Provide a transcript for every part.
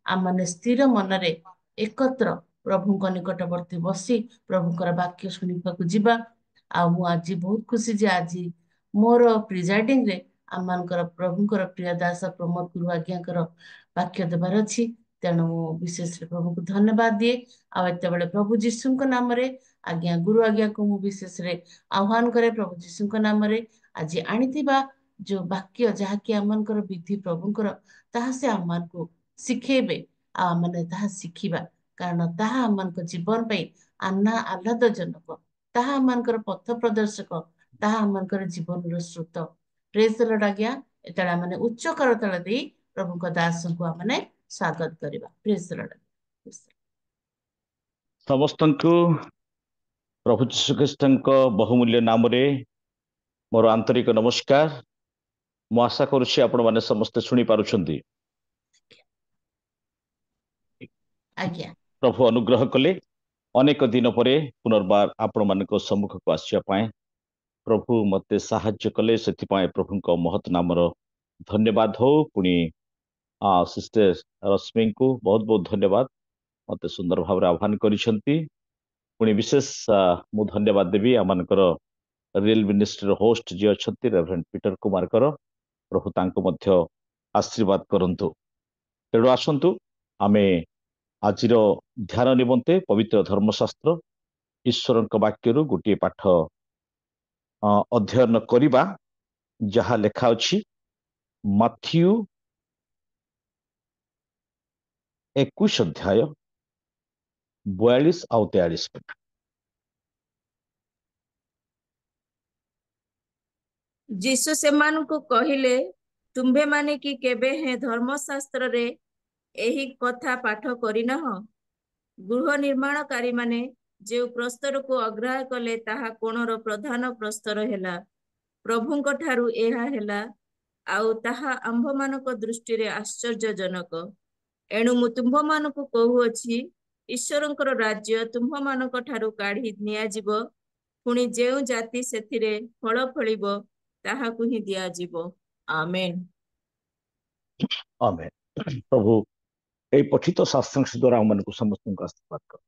आम मैंने स्थिर मनरे एकत्र प्रभुଙ୍କ निकटवर्ती बसी प्रभुଙ୍କର ବାକ୍ୟ ଶୁଣିବାକୁ ଯିବା। ଆଉ ମୁଁ ଆଜି ବହୁତ ଖୁସି ଯେ ଆଜି ମୋର ପ୍ରିଜାଇଡିଂ ରେ ଆମମାନଙ୍କର ପ୍ରଭୁଙ୍କର ପ୍ରିୟ ଦାସ ପ୍ରମୋଦ ଗୁରୁ ଆଜ୍ଞାଙ୍କର ବାକ୍ୟ ଦେବାର ଅଛି। ତେଣୁ ମୁଁ ବିଶେଷରେ ପ୍ରଭୁଙ୍କୁ ଧନ୍ୟବାଦ ଦିଏ। ଆଉ ଏତେବେଳେ ପ୍ରଭୁ ଯୀଶୁଙ୍କ ନାମରେ ଆଜ୍ଞା ଗୁରୁ ଆଜ୍ଞାକୁ ମୁଁ ବିଶେଷରେ ଆହ୍ୱାନ କରେ ପ୍ରଭୁ ଯୀଶୁଙ୍କ ନାମରେ ଆଜି ଆଣିଥିବା ଯୋଉ ବାକ୍ୟ ଯାହାକି ଆମମାନଙ୍କର ବିଧି ପ୍ରଭୁଙ୍କର ତାହା ସେ ଆମମାନଙ୍କୁ ଶିଖେଇବେ ଆଉ ଆମମାନେ ତାହା ଶିଖିବା। କାରଣ ତାହା ଆମମାନଙ୍କ ଜୀବନ ପାଇଁ ଆହ୍ଲାଦଜନକ, ତାହା ଆମମାନଙ୍କର ପଥ ପ୍ରଦର୍ଶକ, ତାହା ଆମମାନଙ୍କର ଜୀବନର ସ୍ରୋତ। ପ୍ରେଜ ଦ ଲର୍ଡ ଆଜ୍ଞା। ଏତେବେଳେ ଆମେ ଉଚ୍ଚ କରତାଳ ଦେଇ ପ୍ରଭୁଙ୍କ ଦାସଙ୍କୁ ଆମେ ସ୍ୱାଗତ କରିବା। ପ୍ରେଜ ଦ ଲର୍ଡ। ସମସ୍ତଙ୍କୁ ପ୍ରଭୁ ଯୀଶୁ ଖ୍ରୀଷ୍ଟଙ୍କ ବହୁମୂଲ୍ୟ ନାମରେ ମୋର ଆନ୍ତରିକ ନମସ୍କାର। ମୁଁ ଆଶା କରୁଛି ଆପଣମାନେ ସମସ୍ତେ ଶୁଣି ପାରୁଛନ୍ତି। ଆଜ୍ଞା ପ୍ରଭୁ ଅନୁଗ୍ରହ କଲେ ଅନେକ ଦିନ ପରେ ପୁନର୍ବାର ଆପଣମାନଙ୍କ ସମ୍ମୁଖକୁ ଆସିବା ପାଇଁ ପ୍ରଭୁ ମୋତେ ସାହାଯ୍ୟ କଲେ, ସେଥିପାଇଁ ପ୍ରଭୁଙ୍କ ମହତ୍ ନାମର ଧନ୍ୟବାଦ ହଉ। ପୁଣି ସିଷ୍ଟର ରଶ୍ମିଙ୍କୁ ବହୁତ ବହୁତ ଧନ୍ୟବାଦ, ମୋତେ ସୁନ୍ଦର ଭାବରେ ଆହ୍ୱାନ କରିଛନ୍ତି। ପୁଣି ବିଶେଷ ମୁଁ ଧନ୍ୟବାଦ ଦେବି ଆମମାନଙ୍କର ରିଏଲ ମିନିଷ୍ଟ୍ରିର ହୋଷ୍ଟ ଯିଏ ଅଛନ୍ତି ରେଭରେଣ୍ଡ ପିଟର କୁମାରଙ୍କର। ପ୍ରଭୁ ତାଙ୍କୁ ମଧ୍ୟ ଆଶୀର୍ବାଦ କରନ୍ତୁ। ତେଣୁ ଆସନ୍ତୁ ଆମେ ଆଜିର ଧ୍ୟାନ ନିମନ୍ତେ ପବିତ୍ର ଧର୍ମଶାସ୍ତ୍ର ଈଶ୍ୱରଙ୍କ ବାକ୍ୟରୁ ଗୋଟିଏ ପାଠ ଅଧ୍ୟୟନ କରିବା, ଯାହା ଲେଖା ଅଛି ମାଥ୍ୟୁ 21 ଅଧ୍ୟାୟ 42 ଆଉ 43 ପଦ। ଯୀଶୁ ସେମାନଙ୍କୁ କହିଲେ, ତୁମ୍ଭେମାନେ କି କେବେ ହେଁ ଧର୍ମଶାସ୍ତ୍ରରେ ଏହି କଥା ପାଠ କରିନାହଁ? ଗୃହ ନିର୍ମାଣକାରୀମାନେ ଯେଉଁ ପ୍ରସ୍ତରକୁ ଅଗ୍ରାହ୍ୟ କଲେ ତାହା କୋଣର ପ୍ରଧାନ ପ୍ରସ୍ତର ହେଲା। ପ୍ରଭୁଙ୍କ ଠାରୁ ଏହା ହେଲା, ଆଉ ତାହା ଆମ୍ଭମାନଙ୍କ ଦୃଷ୍ଟିରେ ଆଶ୍ଚର୍ଯ୍ୟଜନକ। ଏଣୁ ମୁଁ ତୁମ୍ଭମାନଙ୍କୁ କହୁଅଛି, ଈଶ୍ୱରଙ୍କର ରାଜ୍ୟ ତୁମ୍ଭମାନଙ୍କ ଠାରୁ କାଢି ନିଆଯିବ। ପୁଣି ଯେଉଁ ଜାତି ସେଥିରେ ଫଳ ଫଳିବ ତାହାକୁ ହିଁ ଦିଆଯିବ। ଆମେନ୍। ଆମେନ୍। ପ୍ରଭୁ এই ପଠିତ ଶାସ୍ତ୍ରାଂଶ ଦ୍ୱାରା ଆମମାନଙ୍କୁ ସମସ୍ତଙ୍କୁ ଆଶୀର୍ବାଦ କର।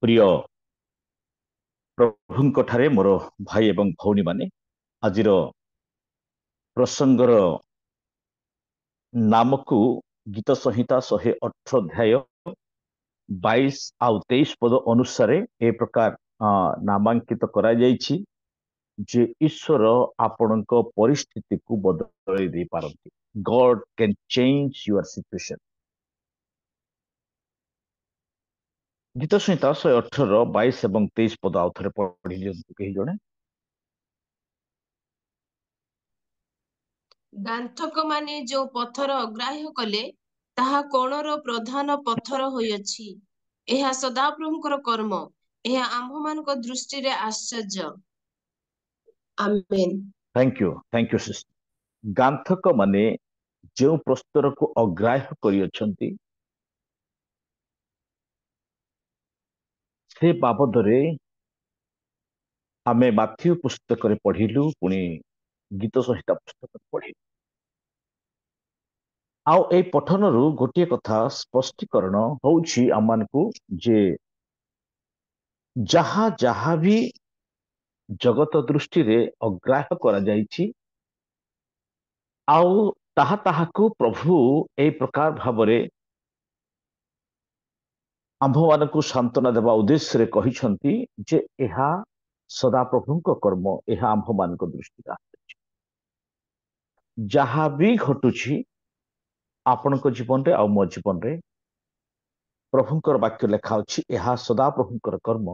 ପ୍ରିୟ ପ୍ରଭୁଙ୍କ ଠାରେ ମୋର ଭାଇ ଏବଂ ଭଉଣୀମାନେ, ଆଜିର ପ୍ରସଙ୍ଗର ନାମକୁ ଗୀତ ସଂହିତା 118 ଅଧ୍ୟାୟ 22 ଆଉ 23 ପଦ ଅନୁସାରେ ଏ ପ୍ରକାର ନାମାଙ୍କିତ କରାଯାଇଛି ଯେ ଈଶ୍ୱର ଆପଣଙ୍କ ପରିସ୍ଥିତିକୁ ବଦଳାଇ ଦେଇପାରନ୍ତି। God can change your situation. ଗୀତ ସଂହିତା 118 22 ଏବଂ 23 ପଦ ଆଉ ଥରେ ପଢି ଦିଅନ୍ତୁ କେହି ଜଣେ। ଗାନ୍ଥକମାନେ ଯେଉଁ ପଥର ଅଗ୍ରାହ୍ୟ କଲେ ତାହା କୋଣର ପ୍ରଧାନ ପଥର ହୋଇଅଛି। ଏହା ସଦାପ୍ରଭୁଙ୍କର କର୍ମ, ଏହା ଆମ୍ଭମାନଙ୍କ ଦୃଷ୍ଟିରେ ଆଶ୍ଚର୍ଯ୍ୟ। ଆମେନ୍। Thank you sister. ଗାନ୍ଥକ ମାନେ ଯେଉଁ ପ୍ରସ୍ତରକୁ ଅଗ୍ରାହ୍ୟ କରିଅଛନ୍ତି ସେ ବାବଦରେ ଆମେ ମାଥ୍ୟୁ ପୁସ୍ତକରେ ପଢିଲୁ, ପୁଣି ଗୀତ ସଂହିତା ପୁସ୍ତକରେ ପଢିଲୁ। ଆଉ ଏଇ ପଠନରୁ ଗୋଟିଏ କଥା ସ୍ପଷ୍ଟୀକରଣ ହଉଛି ଆମମାନଙ୍କୁ ଯେ ଯାହା ଯାହା ବି ଜଗତ ଦୃଷ୍ଟିରେ ଅଗ୍ରାହ୍ୟ କରାଯାଇଛି ଆଉ ତାହାକୁ ପ୍ରଭୁ ଏଇ ପ୍ରକାର ଭାବରେ ଆମ୍ଭମାନଙ୍କୁ ସାନ୍ତ୍ୱନା ଦେବା ଉଦ୍ଦେଶ୍ୟରେ କହିଛନ୍ତି ଯେ ଏହା ସଦାପ୍ରଭୁଙ୍କ କର୍ମ, ଏହା ଆମ୍ଭମାନଙ୍କ ଦୃଷ୍ଟିରେ ଆସୁଛି। ଯାହା ବି ଘଟୁଛି ଆପଣଙ୍କ ଜୀବନରେ ଆଉ ମୋ ଜୀବନରେ, ପ୍ରଭୁଙ୍କର ବାକ୍ୟ ଲେଖା ଅଛି ଏହା ସଦାପ୍ରଭୁଙ୍କର କର୍ମ,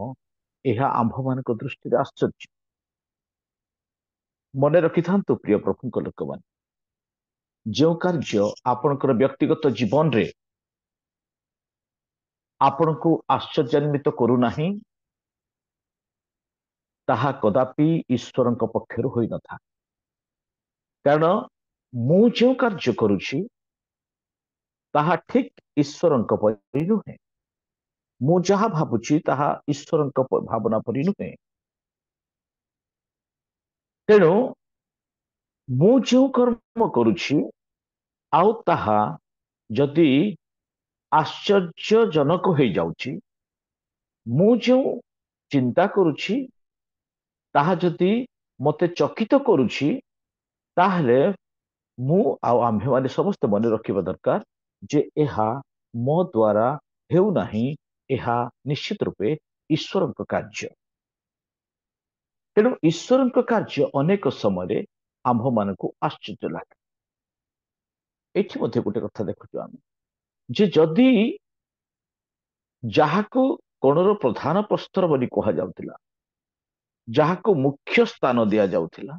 ଏହା ଆମ୍ଭମାନଙ୍କ ଦୃଷ୍ଟିରେ ଆଶ୍ଚର୍ଯ୍ୟ। ମନେ ରଖିଥାନ୍ତୁ ପ୍ରିୟ ପ୍ରଭୁଙ୍କ ଲୋକମାନେ, ଯେଉଁ କାର୍ଯ୍ୟ ଆପଣଙ୍କର ବ୍ୟକ୍ତିଗତ ଜୀବନରେ ଆପଣଙ୍କୁ ଆଶ୍ଚର୍ଯ୍ୟାନ୍ୱିତ କରୁନାହିଁ ତାହା କଦାପି ଈଶ୍ୱରଙ୍କ ପକ୍ଷରୁ ହୋଇନଥାଏ। କାରଣ ମୁଁ ଯେଉଁ କାର୍ଯ୍ୟ କରୁଛି ତାହା ଠିକ ଈଶ୍ୱରଙ୍କ ପରି ନୁହେଁ। ମୁଁ ଯାହା ଭାବୁଛି ତାହା ଈଶ୍ୱରଙ୍କ ଭାବନା ପରି ନୁହେଁ। ତେଣୁ ମୁଁ ଯେଉଁ କର୍ମ କରୁଛି ଆଉ ତାହା ଯଦି ଆଶ୍ଚର୍ଯ୍ୟଜନକ ହେଇଯାଉଛି, ମୁଁ ଯେଉଁ ଚିନ୍ତା କରୁଛି ତାହା ଯଦି ମୋତେ ଚକିତ କରୁଛି, ତାହେଲେ ମୁଁ ଆଉ ଆମ୍ଭେମାନେ ସମସ୍ତେ ମନେ ରଖିବା ଦରକାର ଯେ ଏହା ମୋ ଦ୍ୱାରା ହେଉନାହିଁ, ଏହା ନିଶ୍ଚିତ ରୂପେ ଈଶ୍ୱରଙ୍କ କାର୍ଯ୍ୟ। ତେଣୁ ଈଶ୍ୱରଙ୍କ କାର୍ଯ୍ୟ ଅନେକ ସମୟରେ ଆମ୍ଭମାନଙ୍କୁ ଆଶ୍ଚର୍ଯ୍ୟ ଲାଗେ। ଏଠି ମଧ୍ୟ ଗୋଟେ କଥା ଦେଖୁଛୁ ଆମେ ଯେ ଯଦି ଯାହାକୁ କୋଣର ପ୍ରଧାନ ପ୍ରସ୍ତର ବୋଲି କୁହାଯାଉଥିଲା, ଯାହାକୁ ମୁଖ୍ୟ ସ୍ଥାନ ଦିଆଯାଉଥିଲା,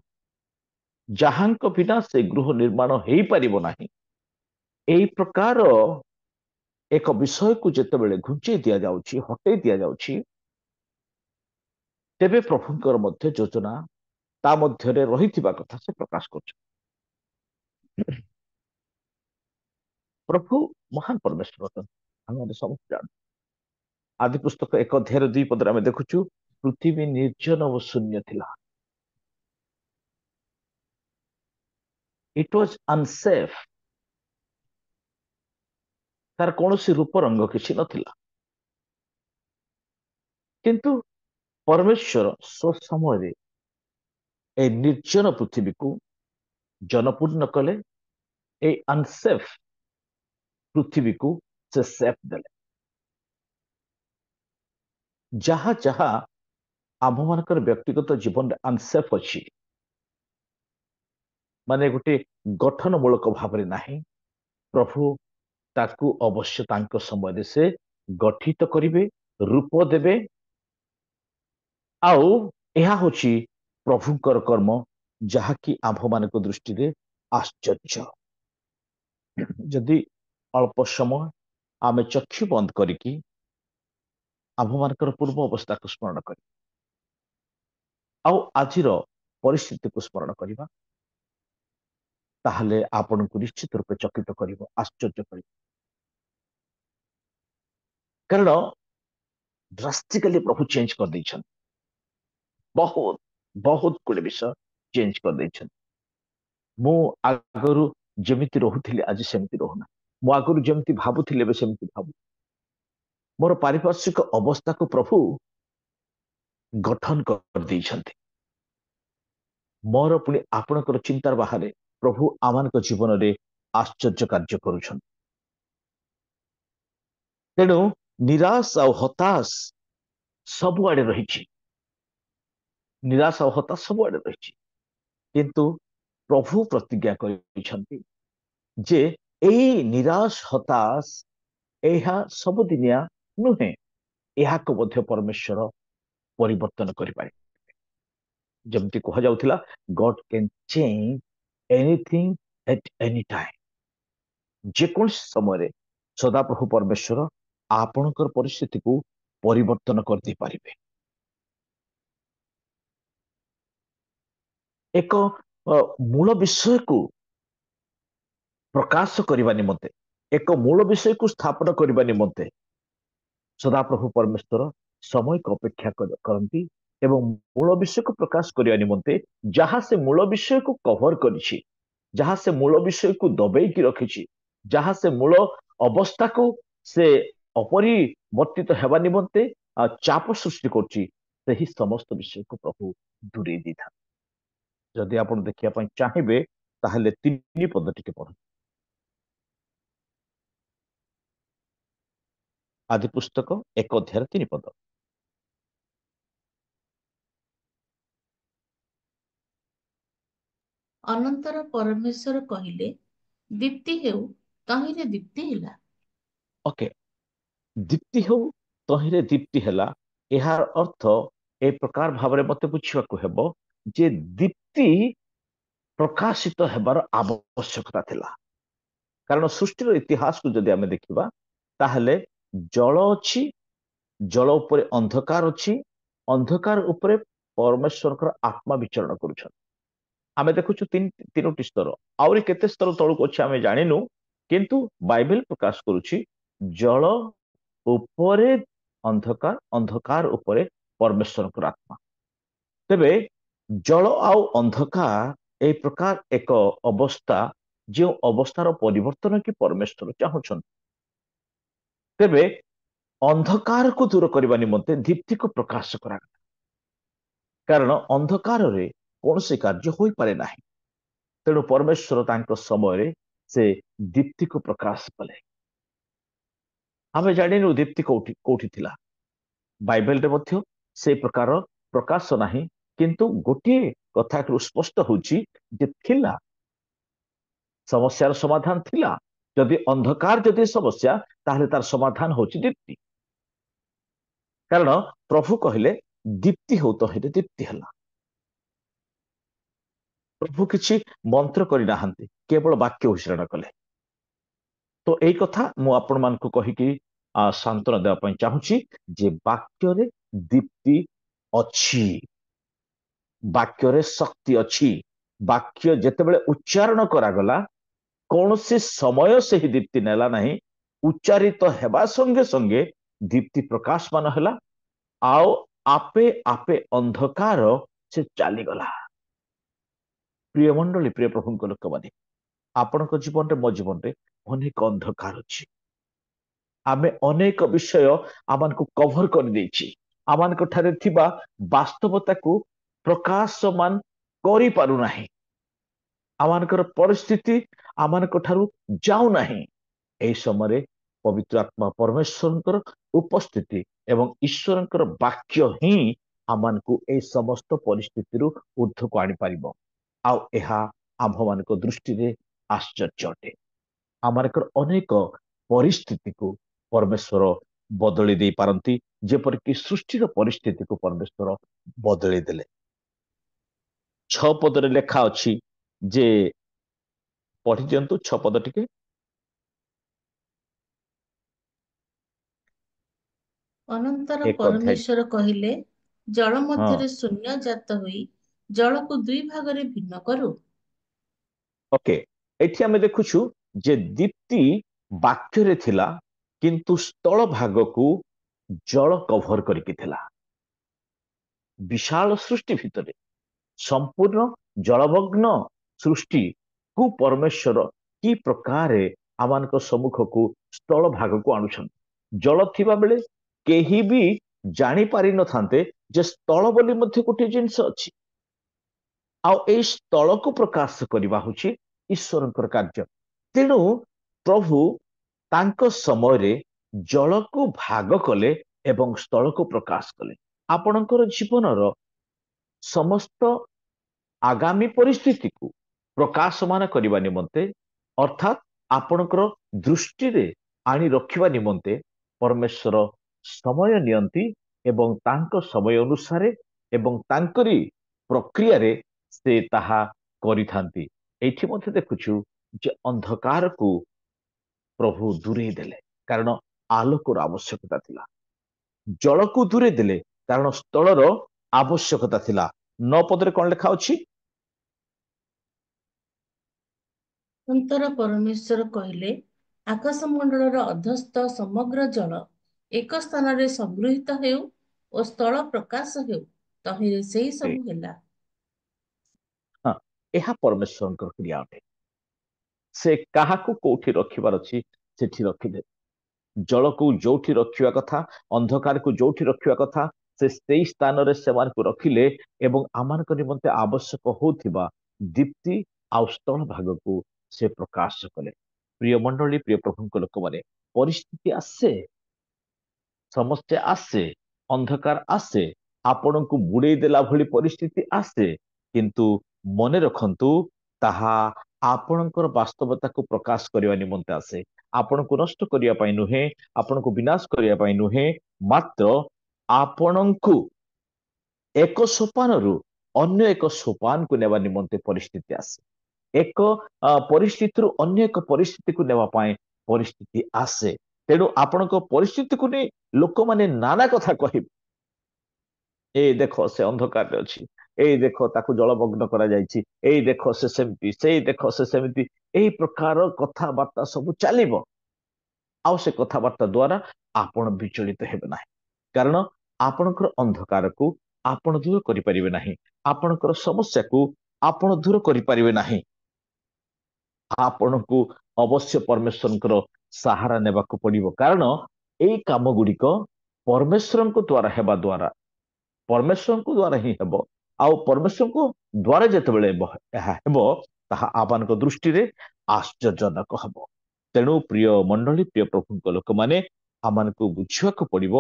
ଯାହାଙ୍କ ବିନା ସେ ଗୃହ ନିର୍ମାଣ ହେଇପାରିବ ନାହିଁ, ଏହି ପ୍ରକାର ଏକ ବିଷୟକୁ ଯେତେବେଳେ ଘୁଞ୍ଚେଇ ଦିଆଯାଉଛି, ହଟେଇ ଦିଆଯାଉଛି, ତେବେ ପ୍ରଭୁଙ୍କର ମଧ୍ୟ ଯୋଜନା ତା ମଧ୍ୟରେ ରହିଥିବା କଥା ସେ ପ୍ରକାଶ କରୁଛନ୍ତି। ପ୍ରଭୁ ମହାନ ପରମେଶ୍ୱର ଅଟନ୍ତି, ଆମେ ସମସ୍ତେ ଜାଣୁ। ଆଦି ପୁସ୍ତକ 1:2 ଆମେ ଦେଖୁଛୁ, ପୃଥିବୀ ନିର୍ଜନ ଓ ଶୂନ୍ୟ ଥିଲା। ଇଟ୍ ୱାଜ ଅନସେଫ। ତାର କୌଣସି ରୂପ ରଙ୍ଗ କିଛି ନଥିଲା। କିନ୍ତୁ ପରମେଶ୍ୱର ସମୟରେ ଏ ନିର୍ଜନ ପୃଥିବୀକୁ ଜନପୂର୍ଣ୍ଣ କଲେ, এই ଅନସେଫ ପୃଥିବୀକୁ ସେ ସେଫ ଦେଲେ। ଯାହା ଯାହା ଆମ୍ଭମାନଙ୍କର ବ୍ୟକ୍ତିଗତ ଜୀବନରେ ଅନସେଫ ଅଛି, ମାନେ ଗୋଟେ ଗଠନମୂଳକ ଭାବରେ ନାହିଁ, ପ୍ରଭୁ ତାକୁ ଅବଶ୍ୟ ତାଙ୍କ ସମୟରେ ସେ ଗଠିତ କରିବେ, ରୂପ ଦେବେ। ଆଉ ଏହା ହେଉଛି ପ୍ରଭୁଙ୍କର କର୍ମ, ଯାହାକି ଆମ୍ଭମାନଙ୍କ ଦୃଷ୍ଟିରେ ଆଶ୍ଚର୍ଯ୍ୟ। ଯଦି ଅଳ୍ପ ସମୟ ଆମେ ଚକ୍ଷୁ ବନ୍ଦ କରିକି ଆମ୍ଭମାନଙ୍କର ପୂର୍ବ ଅବସ୍ଥାକୁ ସ୍ମରଣ କରିବା ଆଉ ଆଜିର ପରିସ୍ଥିତିକୁ ସ୍ମରଣ କରିବା, ତାହେଲେ ଆପଣଙ୍କୁ ନିଶ୍ଚିତ ରୂପେ ଚକିତ କରିବ, ଆଶ୍ଚର୍ଯ୍ୟ କରିବ। କାରଣ ଡ୍ରାଷ୍ଟିକାଲି ପ୍ରଭୁ ଚେଞ୍ଜ କରିଦେଇଛନ୍ତି। ବହୁତ ବହୁତ ଗୁଡେ ବିଷୟ ଚେଞ୍ଜ କରିଦେଇଛନ୍ତି। ମୁଁ ଆଗରୁ ଯେମିତି ରହୁଥିଲି ଆଜି ସେମିତି ରହୁନା। ମୁଁ ଆଗରୁ ଯେମିତି ଭାବୁଥିଲି ଏବେ ସେମିତି ଭାବୁ। ମୋର ପାରିପାର୍ଶ୍ୱିକ ଅବସ୍ଥାକୁ ପ୍ରଭୁ ଗଠନ କରିଦେଇଛନ୍ତି। ମୋର ପୁଣି ଆପଣଙ୍କର ଚିନ୍ତାର ବାହାରେ ପ୍ରଭୁ ଆମମାନଙ୍କ ଜୀବନରେ ଆଶ୍ଚର୍ଯ୍ୟ କାର୍ଯ୍ୟ କରୁଛନ୍ତି। ତେଣୁ ନିରାଶ ଆଉ ହତାଶ ସବୁଆଡେ ରହିଛି, ନିରାଶ ଆଉ ହତାଶ ସବୁଆଡେ ରହିଛି। କିନ୍ତୁ ପ୍ରଭୁ ପ୍ରତିଜ୍ଞା କରିଛନ୍ତି ଯେ ଏଇ ନିରାଶ ହତାଶ ଏହା ସବୁଦିନିଆ ନୁହେଁ, ଏହାକୁ ମଧ୍ୟ ପରମେଶ୍ୱର ପରିବର୍ତ୍ତନ କରିପାରେ। ଯେମିତି କୁହାଯାଉଥିଲା, God can change anything at any time. ଯେକୌଣସି ସମୟରେ ସଦାପ୍ରଭୁ ପରମେଶ୍ୱର ଆପଣଙ୍କର ପରିସ୍ଥିତିକୁ ପରିବର୍ତ୍ତନ କରିଦେଇପାରିବେ। ଏକ ମୂଳ ବିଷୟକୁ ପ୍ରକାଶ କରିବା ନିମନ୍ତେ, ଏକ ମୂଳ ବିଷୟକୁ ସ୍ଥାପନ କରିବା ନିମନ୍ତେ ସଦାପ୍ରଭୁ ପରମେଶ୍ୱର ସମୟକୁ ଅପେକ୍ଷା କରନ୍ତି ଏବଂ ମୂଳ ବିଷୟକୁ ପ୍ରକାଶ କରିବା ନିମନ୍ତେ ଯାହା ସେ ମୂଳ ବିଷୟକୁ କଭର କରିଛି, ଯାହା ସେ ମୂଳ ବିଷୟକୁ ଦବେଇକି ରଖିଛି, ଯାହା ସେ ମୂଳ ଅବସ୍ଥାକୁ ସେ ଅପରିବର୍ତ୍ତିତ ହେବା ନିମନ୍ତେ ଚାପ ସୃଷ୍ଟି କରୁଛି, ସେହି ସମସ୍ତ ବିଷୟକୁ ପ୍ରଭୁ ଦୂରେଇ ଦେଇଥାନ୍ତି। ଯଦି ଆପଣ ଦେଖିବା ପାଇଁ ଚାହିଁବେ ତାହେଲେ 3 ପଦ ଟିକେ ପଢନ୍ତୁ। ଆଦି ପୁସ୍ତକ 1:3 ପଦ। ଅନନ୍ତର ପରମେଶ୍ୱର କହିଲେ, ଦୀପ୍ତି ହେଉ, ତହିଁରେ ଦୀପ୍ତି ହେଲା। ଓକେ, ଦୀପ୍ତି ହେଉ, ତହିଁରେ ଦୀପ୍ତି ହେଲା। ଏହାର ଅର୍ଥ ଏ ପ୍ରକାର ଭାବରେ ମତେ ବୁଝିବାକୁ ହେବ ଯେ ଦୀପ୍ତି ପ୍ରକାଶିତ ହେବାର ଆବଶ୍ୟକତା ଥିଲା। କାରଣ ସୃଷ୍ଟିର ଇତିହାସକୁ ଯଦି ଆମେ ଦେଖିବା, ତାହେଲେ ଜଳ ଅଛି, ଜଳ ଉପରେ ଅନ୍ଧକାର ଅଛି, ଅନ୍ଧକାର ଉପରେ ପରମେଶ୍ୱରଙ୍କର ଆତ୍ମା ବିଚରଣ କରୁଛନ୍ତି। ଆମେ ଦେଖୁଛୁ 3ଟି ସ୍ତର, ଆହୁରି କେତେ ସ୍ତର ତଳକୁ ଅଛି ଆମେ ଜାଣିନୁ, କିନ୍ତୁ ବାଇବେଲ ପ୍ରକାଶ କରୁଛି ଜଳ ଉପରେ ଅନ୍ଧକାର, ଅନ୍ଧକାର ଉପରେ ପରମେଶ୍ୱରଙ୍କର ଆତ୍ମା। ତେବେ ଜଳ ଆଉ ଅନ୍ଧକାର এই ପ୍ରକାର ଏକ ଅବସ୍ଥା ଯେଉଁ ଅବସ୍ଥାର ପରିବର୍ତ୍ତନ କି ପରମେଶ୍ୱର ଚାହୁଁଛନ୍ତି। ତେବେ ଅନ୍ଧକାରକୁ ଦୂର କରିବା ନିମନ୍ତେ ଦୀପ୍ତିକୁ ପ୍ରକାଶ କରାଗଲା, କାରଣ ଅନ୍ଧକାରରେ କୌଣସି କାର୍ଯ୍ୟ ହୋଇପାରେ ନାହିଁ। ତେଣୁ ପରମେଶ୍ୱର ତାଙ୍କ ସମୟରେ ସେ ଦୀପ୍ତିକୁ ପ୍ରକାଶ କଲେ। ଆମେ ଜାଣିନୁ ଦୀପ୍ତି କୋଉଠି ଥିଲା। ବାଇବେଲରେ ମଧ୍ୟ ସେ ପ୍ରକାର ପ୍ରକାଶ ନାହିଁ, କିନ୍ତୁ ଗୋଟିଏ କଥା ସ୍ପଷ୍ଟ ହଉଛି ଯେ ଥିଲା, ସମସ୍ୟାର ସମାଧାନ ଥିଲା। ଯଦି ଅନ୍ଧକାର ଯଦି ସମସ୍ୟା, ତାହେଲେ ତାର ସମାଧାନ ହଉଛି ଦୀପ୍ତି। କାରଣ ପ୍ରଭୁ କହିଲେ ଦୀପ୍ତି ହଉ, ତ ହେଲେ ଦୀପ୍ତି ହେଲା। ପ୍ରଭୁ କିଛି ମନ୍ତ୍ର କରିନାହାନ୍ତି, କେବଳ ବାକ୍ୟ ଉଚ୍ଚାରଣ କଲେ। ତ ଏଇ କଥା ମୁଁ ଆପଣମାନଙ୍କୁ କହିକି ସାନ୍ତ୍ୱନା ଦେବା ପାଇଁ ଚାହୁଁଛି ଯେ ବାକ୍ୟରେ ଦୀପ୍ତି ଅଛି, ବାକ୍ୟରେ ଶକ୍ତି ଅଛି। ବାକ୍ୟ ଯେତେବେଳେ ଉଚ୍ଚାରଣ କରାଗଲା, କୌଣସି ସମୟ ସେହି ଦୀପ୍ତି ନେଲା ନାହିଁ। ଉଚ୍ଚାରିତ ହେବା ସଙ୍ଗେ ସଙ୍ଗେ ଦୀପ୍ତି ପ୍ରକାଶମାନ ହେଲା, ଆଉ ଆପେ ଆପେ ଅନ୍ଧକାର ସେ ଚାଲିଗଲା। ପ୍ରିୟ ମଣ୍ଡଳୀ, ପ୍ରିୟ ପ୍ରଭୁଙ୍କ ଲୋକମାନେ, ଆପଣଙ୍କ ଜୀବନରେ, ମୋ ଜୀବନରେ ଅନେକ ଅନ୍ଧକାର ଅଛି। ଆମେ ଅନେକ ବିଷୟ ଆମକୁ କଭର କରିଦେଇଛି, ଆମମାନଙ୍କ ଠାରେ ଥିବା ବାସ୍ତବତାକୁ ପ୍ରକାଶମାନ କରିପାରୁନାହିଁ। ଆମମାନଙ୍କର ପରିସ୍ଥିତି ଆମମାନଙ୍କ ଠାରୁ ଯାଉନାହିଁ। ଏହି ସମୟରେ ପବିତ୍ର ଆତ୍ମା ପରମେଶ୍ୱରଙ୍କର ଉପସ୍ଥିତି ଏବଂ ଈଶ୍ୱରଙ୍କର ବାକ୍ୟ ହିଁ ଆମମାନଙ୍କୁ ଏହି ସମସ୍ତ ପରିସ୍ଥିତିରୁ ଊର୍ଦ୍ଧ୍ୱକୁ ଆଣିପାରିବ। ଆଉ ଏହା ଆମ୍ଭମାନଙ୍କ ଦୃଷ୍ଟିରେ ଆଶ୍ଚର୍ଯ୍ୟ ଅଟେ। ଆମମାନଙ୍କର ଅନେକ ପରିସ୍ଥିତିକୁ ପରମେଶ୍ୱର ବଦଳି ଦେଇପାରନ୍ତି, ଯେପରିକି ସୃଷ୍ଟିର ପରିସ୍ଥିତିକୁ ପରମେଶ୍ୱର ବଦଳି ଦେଲେ। 6 ପଦରେ ଲେଖା ଅଛି ଯେ, ପଢି ଦିଅନ୍ତୁ 6 ପଦ ଟିକେ। ଅନନ୍ତର ଏକ ଅଧ୍ୟାୟ। ପରମେଶ୍ୱର କହିଲେ, ଜଳ ହଁ, ମଧ୍ୟରେ ଶୂନ୍ୟ ଜାତ ହୋଇ ଜଳକୁ 2 ଭାଗରେ ଭିନ୍ନ କରୁ। ଓକେ। ଏଠି ଆମେ ଦେଖୁଛୁ ଯେ ଦୀପ୍ତି ବାକ୍ୟରେ ଥିଲା, କିନ୍ତୁ ସ୍ଥଳ ଭାଗକୁ ଜଳ କଭର କରିକି ଥିଲା। ବିଶାଳ ସୃଷ୍ଟି ଭିତରେ ସମ୍ପୂର୍ଣ୍ଣ ଜଳମଗ୍ନ ସୃଷ୍ଟିକୁ ପରମେଶ୍ୱର କି ପ୍ରକାରେ ଆମମାନଙ୍କ ସମ୍ମୁଖକୁ ସ୍ଥଳ ଭାଗକୁ ଆଣୁଛନ୍ତି। ଜଳ ଥିବା ବେଳେ କେହି ବି ଜାଣିପାରିନଥାନ୍ତେ ଯେ ସ୍ଥଳ ବୋଲି ମଧ୍ୟ ଗୋଟିଏ ଜିନିଷ ଅଛି। ଆଉ ଏଇ ସ୍ଥଳକୁ ପ୍ରକାଶ କରିବା ହଉଛି ଈଶ୍ୱରଙ୍କର କାର୍ଯ୍ୟ। ତେଣୁ ପ୍ରଭୁ ତାଙ୍କ ସମୟରେ ଜଳକୁ ଭାଗ କଲେ ଏବଂ ସ୍ଥଳକୁ ପ୍ରକାଶ କଲେ। ଆପଣଙ୍କର ଜୀବନର ସମସ୍ତ ଆଗାମୀ ପରିସ୍ଥିତିକୁ ପ୍ରକାଶମାନ କରିବା ନିମନ୍ତେ, ଅର୍ଥାତ୍ ଆପଣଙ୍କର ଦୃଷ୍ଟିରେ ଆଣି ରଖିବା ନିମନ୍ତେ ପରମେଶ୍ୱର ସମୟ ନିଅନ୍ତି ଏବଂ ତାଙ୍କ ସମୟ ଅନୁସାରେ ଏବଂ ତାଙ୍କରି ପ୍ରକ୍ରିୟାରେ ସେ ତାହା କରିଥାନ୍ତି। ଏଇଠି ମଧ୍ୟ ଦେଖୁଛୁ ଯେ ଅନ୍ଧକାରକୁ ପ୍ରଭୁ ଦୂରେଇ ଦେଲେ, କାରଣ ଆଲୋକର ଆବଶ୍ୟକତା ଥିଲା। ଜଳକୁ ଦୂରେଇ ଦେଲେ, କାରଣ ସ୍ଥଳର ଆବଶ୍ୟକତା ଥିଲା। 9 ପଦରେ କଣ ଲେଖା ଅଛି? ଅନନ୍ତର ପରମେଶ୍ୱର କହିଲେ, ଆକାଶମଣ୍ଡଳର ଅଧସ୍ଥ ସମଗ୍ର ଜଳ ଏକ ସ୍ଥାନରେ ସଂଗୃହୀତ ହେଉ ଓ ସ୍ଥଳ ପ୍ରକାଶ ହେଉ। ତହିଁରେ ସେହି ସବୁ ହେଲା। ହଁ, ଏହା ପରମେଶ୍ୱରଙ୍କର କ୍ରିୟା ଅଟେ। ସେ କାହାକୁ କୋଉଠି ରଖିବାର ଅଛି ସେଠି ରଖିଦେବେ। ଜଳକୁ ଯୋଉଠି ରଖିବା କଥା, ଅନ୍ଧକାରକୁ ଯୋଉଠି ରଖିବା କଥା, ସେ ସେଇ ସ୍ଥାନରେ ସେମାନଙ୍କୁ ରଖିଲେ ଏବଂ ଆମମାନଙ୍କ ନିମନ୍ତେ ଆବଶ୍ୟକ ହଉଥିବା ଦୀପ୍ତି ଆଉ ସ୍ଥଳ ଭାଗକୁ ସେ ପ୍ରକାଶ କଲେ। ପ୍ରିୟ ମଣ୍ଡଳୀ, ପ୍ରିୟ ପ୍ରଭୁଙ୍କ ଲୋକମାନେ, ପରିସ୍ଥିତି ଆସେ, ସମସ୍ୟା ଆସେ, ଅନ୍ଧକାର ଆସେ, ଆପଣଙ୍କୁ ବୁଡେଇ ଦେଲା ଭଳି ପରିସ୍ଥିତି ଆସେ, କିନ୍ତୁ ମନେ ରଖନ୍ତୁ ତାହା ଆପଣଙ୍କର ବାସ୍ତବତାକୁ ପ୍ରକାଶ କରିବା ନିମନ୍ତେ ଆସେ। ଆପଣଙ୍କୁ ନଷ୍ଟ କରିବା ପାଇଁ ନୁହେଁ, ଆପଣଙ୍କୁ ବିନାଶ କରିବା ପାଇଁ ନୁହେଁ, ମାତ୍ର ଆପଣଙ୍କୁ ଏକ ସୋପାନରୁ ଅନ୍ୟ ଏକ ସୋପାନକୁ ନେବା ନିମନ୍ତେ ପରିସ୍ଥିତି ଆସେ। ଏକ ପରିସ୍ଥିତିରୁ ଅନ୍ୟ ଏକ ପରିସ୍ଥିତିକୁ ନେବା ପାଇଁ ପରିସ୍ଥିତି ଆସେ। ତେଣୁ ଆପଣଙ୍କ ପରିସ୍ଥିତିକୁ ନେଇ ଲୋକମାନେ ନାନା କଥା କହିବେ। ଏଇ ଦେଖ ସେ ଅନ୍ଧକାରରେ ଅଛି, ଏଇ ଦେଖ ତାକୁ ଜଳମଗ୍ନ କରାଯାଇଛି, ଏଇ ଦେଖ ସେ ସେମିତି, ସେଇ ଦେଖ ସେ ସେମିତି। ଏହି ପ୍ରକାର କଥାବାର୍ତ୍ତା ସବୁ ଚାଲିବ। ଆଉ ସେ କଥାବାର୍ତ୍ତା ଦ୍ୱାରା ଆପଣ ବିଚଳିତ ହେବେ ନାହିଁ, କାରଣ ଆପଣଙ୍କର ଅନ୍ଧକାରକୁ ଆପଣ ଦୂର କରିପାରିବେ ନାହିଁ, ଆପଣଙ୍କର ସମସ୍ୟାକୁ ଆପଣ ଦୂର କରିପାରିବେ ନାହିଁ। ଆପଣଙ୍କୁ ଅବଶ୍ୟ ପରମେଶ୍ୱରଙ୍କର ସାହାରା ନେବାକୁ ପଡିବ, କାରଣ ଏଇ କାମ ଗୁଡ଼ିକ ପରମେଶ୍ୱରଙ୍କ ଦ୍ୱାରା ହେବା ଦ୍ୱାରା ପରମେଶ୍ୱରଙ୍କ ଦ୍ୱାରା ହିଁ ହେବ। ଆଉ ପରମେଶ୍ୱରଙ୍କ ଦ୍ୱାରା ଯେତେବେଳେ ଏହା ହେବ ତାହା ଆପଣଙ୍କ ଦୃଷ୍ଟିରେ ଆଶ୍ଚର୍ଯ୍ୟଜନକ ହେବ। ତେଣୁ ପ୍ରିୟ ମଣ୍ଡଳୀ, ପ୍ରିୟ ପ୍ରଭୁଙ୍କ ଲୋକମାନେ, ଆମମାନଙ୍କୁ ବୁଝିବାକୁ ପଡିବ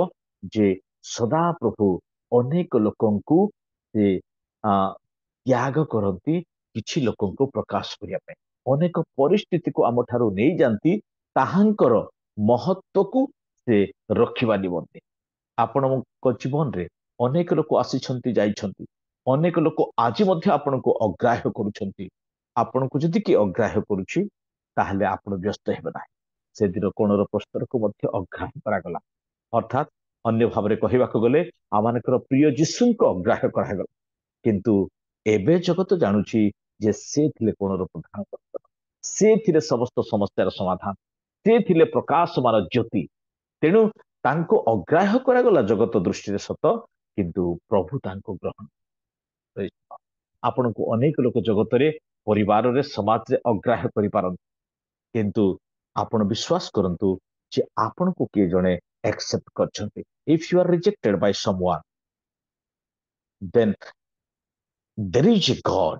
ଯେ ସଦାପ୍ରଭୁ ଅନେକ ଲୋକଙ୍କୁ ସେ ତ୍ୟାଗ କରନ୍ତି କିଛି ଲୋକଙ୍କୁ ପ୍ରକାଶ କରିବା ପାଇଁ। ଅନେକ ପରିସ୍ଥିତିକୁ ଆମଠାରୁ ନେଇଯାଆନ୍ତି ତାହାଙ୍କର ମହତ୍ଵକୁ ସେ ରଖିବା ନିମନ୍ତେ। ଆପଣଙ୍କ ଜୀବନରେ ଅନେକ ଲୋକ ଆସିଛନ୍ତି ଯାଇଛନ୍ତି, ଅନେକ ଲୋକ ଆଜି ମଧ୍ୟ ଆପଣଙ୍କୁ ଅଗ୍ରାହ୍ୟ କରୁଛନ୍ତି। ଆପଣଙ୍କୁ ଯଦି କିଏ ଅଗ୍ରାହ୍ୟ କରୁଛି ତାହେଲେ ଆପଣ ବ୍ୟସ୍ତ ହେବେ ନାହିଁ। ସେଦିନ କୋଣର ପ୍ରସ୍ତରକୁ ମଧ୍ୟ ଅଗ୍ରାହ୍ୟ କରାଗଲା, ଅର୍ଥାତ୍ ଅନ୍ୟ ଭାବରେ କହିବାକୁ ଗଲେ ଆମମାନଙ୍କର ପ୍ରିୟ ଯୀଶୁଙ୍କ ଅଗ୍ରାହ୍ୟ କରାଗଲା। କିନ୍ତୁ ଏବେ ଜଗତ ଜାଣୁଛି ଯେ ସେ ଥିଲେ କୋଣର ପ୍ରଧାନ ପ୍ରସ୍ତର, ସେ ଥିଲେ ସମସ୍ତ ସମସ୍ୟାର ସମାଧାନ, ସେ ଥିଲେ ପ୍ରକାଶମାନ ଜ୍ୟୋତି। ତେଣୁ ତାଙ୍କୁ ଅଗ୍ରାହ୍ୟ କରାଗଲା ଜଗତ ଦୃଷ୍ଟିରେ ସତ, କିନ୍ତୁ ପ୍ରଭୁ ତାଙ୍କୁ ଗ୍ରହଣ। ଆପଣଙ୍କୁ ଅନେକ ଲୋକ ଜଗତରେ, ପରିବାରରେ, ସମାଜରେ ଅଗ୍ରାହ୍ୟ କରିପାରନ୍ତି, କିନ୍ତୁ ଆପଣ ବିଶ୍ୱାସ କରନ୍ତୁ ଯେ ଆପଣଙ୍କୁ କିଏ ଜଣେ accept କରିଛନ୍ତି। If you are rejected by someone, then there is a God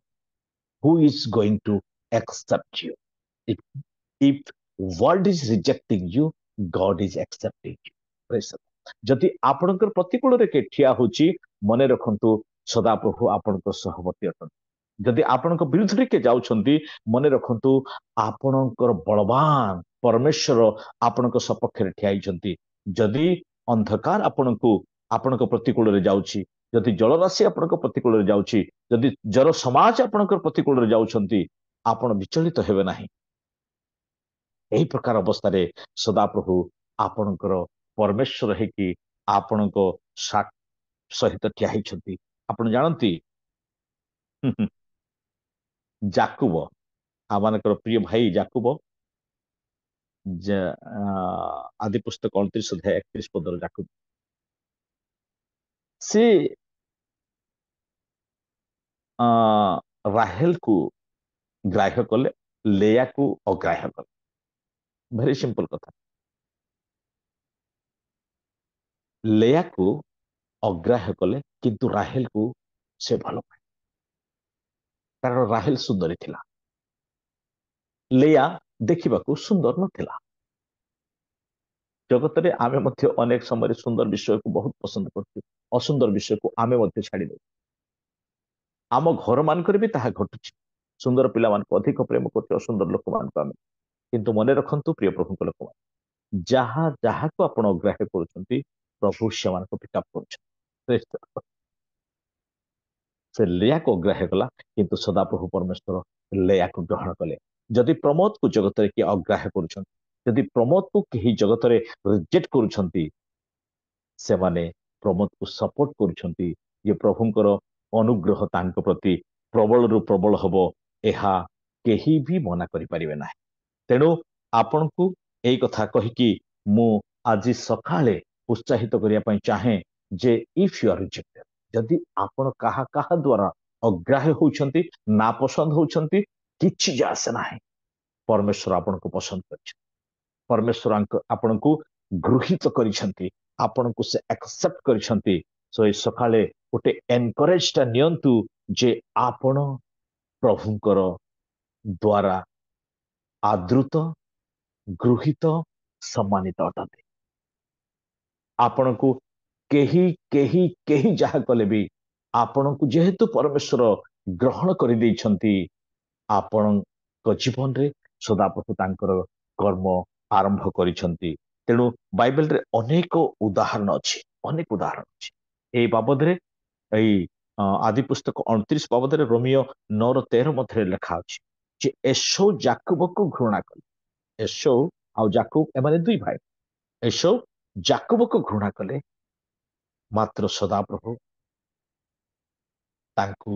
who is going to accept you. If world is rejecting you, God is accepting you. Praise the Lord. ଯଦି ଆପଣଙ୍କର ପ୍ରତିକୂଳରେ କିଏ ଠିଆ ହଉଛି, ମନେ ରଖନ୍ତୁ ସଦାପ୍ରଭୁ ଆପଣଙ୍କ ସହବର୍ତ୍ତୀ ଅଟନ୍ତି। ଯଦି ଆପଣଙ୍କ ବିରୁଦ୍ଧରେ କିଏ ଯାଉଛନ୍ତି, ମନେ ରଖନ୍ତୁ ଆପଣଙ୍କର ବଳବାନ ପରମେଶ୍ୱର ଆପଣଙ୍କ ସପକ୍ଷରେ ଠିଆ ହେଇଛନ୍ତି। ଯଦି ଅନ୍ଧକାର ଆପଣଙ୍କ ପ୍ରତିକୂଳରେ ଯାଉଛି, ଯଦି ଜଳରାଶି ଆପଣଙ୍କ ପ୍ରତିକୂଳରେ ଯାଉଛି, ଯଦି ଜର ସମାଜ ଆପଣଙ୍କର ପ୍ରତିକୂଳରେ ଯାଉଛନ୍ତି, ଆପଣ ବିଚଳିତ ହେବେ ନାହିଁ। ଏହି ପ୍ରକାର ଅବସ୍ଥାରେ ସଦାପ୍ରଭୁ ଆପଣଙ୍କର ପରମେଶ୍ୱର ହେଇକି ଆପଣଙ୍କ ସହିତ ଠିଆ ହେଇଛନ୍ତି। ଆପଣ ଜାଣନ୍ତି ଯାକୁବ, ଆମମାନଙ୍କର ପ୍ରିୟ ଭାଇ ଯାକୁବ, ଆଦି ପୁସ୍ତକ 29:31 ଯାକୁବ, ସେ ରାହେଲକୁ ଗ୍ରାହ୍ୟ କଲେ, ଲେୟାକୁ ଅଗ୍ରାହ୍ୟ କଲେ। ଭେରି ସିମ୍ପଲ କଥା। ଲେୟାକୁ ଅଗ୍ରାହ୍ୟ କଲେ, କିନ୍ତୁ ରାହେଲକୁ ସେ ଭଲ ପାଏ, କାରଣ ରାହେଲ ସୁନ୍ଦରୀ ଥିଲା, ଲେୟା ଦେଖିବାକୁ ସୁନ୍ଦର ନଥିଲା। ଜଗତରେ ଆମେ ମଧ୍ୟ ଅନେକ ସମୟରେ ସୁନ୍ଦର ବିଷୟକୁ ବହୁତ ପସନ୍ଦ କରୁଛୁ, ଅସୁନ୍ଦର ବିଷୟକୁ ଆମେ ମଧ୍ୟ ଛାଡ଼ିଦେଉ। ଆମ ଘର ମାନଙ୍କରେ ବି ତାହା ଘଟୁଛି। ସୁନ୍ଦର ପିଲାମାନଙ୍କୁ ଅଧିକ ପ୍ରେମ କରୁଛୁ, ଅସୁନ୍ଦର ଲୋକମାନଙ୍କୁ ଆମେ। କିନ୍ତୁ ମନେ ରଖନ୍ତୁ ପ୍ରିୟ ପ୍ରଭୁଙ୍କ ଲୋକମାନେ, ଯାହାକୁ ଆପଣ ଅଗ୍ରାହ୍ୟ କରୁଛନ୍ତି, ପ୍ରଭୁ ସେମାନଙ୍କୁ ପିକଅପ୍ କରୁଛନ୍ତି। ସେ ଲେୟାକୁ ଅଗ୍ରାହ୍ୟ କଲା, କିନ୍ତୁ ସଦାପ୍ରଭୁ ପରମେଶ୍ୱର ଲେୟାକୁ ଗ୍ରହଣ କଲେ। ଯଦି ପ୍ରମୋଦକୁ ଜଗତରେ କିଏ ଅଗ୍ରାହ୍ୟ କରୁଛନ୍ତି, ଯଦି ପ୍ରମୋଦକୁ କେହି ଜଗତରେ ରିଜେକ୍ଟ କରୁଛନ୍ତି, ସେମାନେ ପ୍ରମୋଦକୁ ସପୋର୍ଟ କରୁଛନ୍ତି। ଯେ ପ୍ରଭୁଙ୍କର ଅନୁଗ୍ରହ ତାଙ୍କ ପ୍ରତି ପ୍ରବଳରୁ ପ୍ରବଳ ହବ, ଏହା କେହି ବି ମନା କରିପାରିବେ ନାହିଁ। ତେଣୁ ଆପଣଙ୍କୁ ଏଇ କଥା କହିକି ମୁଁ ଆଜି ସକାଳେ ଉତ୍ସାହିତ କରିବା ପାଇଁ ଚାହେଁ ଯେ ଇଫ୍ ୟୁ ଆର୍ ରିଜେକ୍ଟେଡ୍, ଯଦି ଆପଣ କାହା ଦ୍ୱାରା ଅଗ୍ରାହ୍ୟ ହଉଛନ୍ତି, ନାପସନ୍ଦ ହଉଛନ୍ତି, କିଛି ଯେ ଆସେ ନାହିଁ। ପରମେଶ୍ୱର ଆପଣଙ୍କୁ ପସନ୍ଦ କରିଛନ୍ତି, ପରମେଶ୍ୱର ଆପଣଙ୍କୁ ଗୃହୀତ କରିଛନ୍ତି, ଆପଣଙ୍କୁ ସେ ଆକ୍ସେପ୍ଟ କରିଛନ୍ତି। ସୋ ଏ ସକାଳେ ଗୋଟେ ଏନକରେଜଟା ନିଅନ୍ତୁ ଯେ ଆପଣ ପ୍ରଭୁଙ୍କର ଦ୍ୱାରା ଆଦୃତ, ଗୃହୀତ, ସମ୍ମାନିତ ଅଟନ୍ତି। ଆପଣଙ୍କୁ କେହି ଯାହା କଲେ ବି ଆପଣଙ୍କୁ ଯେହେତୁ ପରମେଶ୍ୱର ଗ୍ରହଣ କରିଦେଇଛନ୍ତି, ଆପଣଙ୍କ ଜୀବନରେ ସଦାପ୍ରଭୁ ତାଙ୍କର କର୍ମ ଆରମ୍ଭ କରିଛନ୍ତି। ତେଣୁ ବାଇବେଲରେ ଅନେକ ଉଦାହରଣ ଅଛି। ଏଇ ବାବଦରେ ଏଇ ଆଦି ପୁସ୍ତକ 29 ବାବଦରେ ରୋମିଓ 9:13 ମଧ୍ୟରେ ଲେଖା ଅଛି ଯେ ଏସଉ ଯାକୁବକୁ ଘୃଣା କଲେ। ଏସଉ ଆଉ ଯାକୁବ ଏମାନେ ଦୁଇ ଭାଇ। ଏସଉ ଯାକୁବକୁ ଘୃଣା କଲେ, ମାତ୍ର ସଦାପ୍ରଭୁ ତାଙ୍କୁ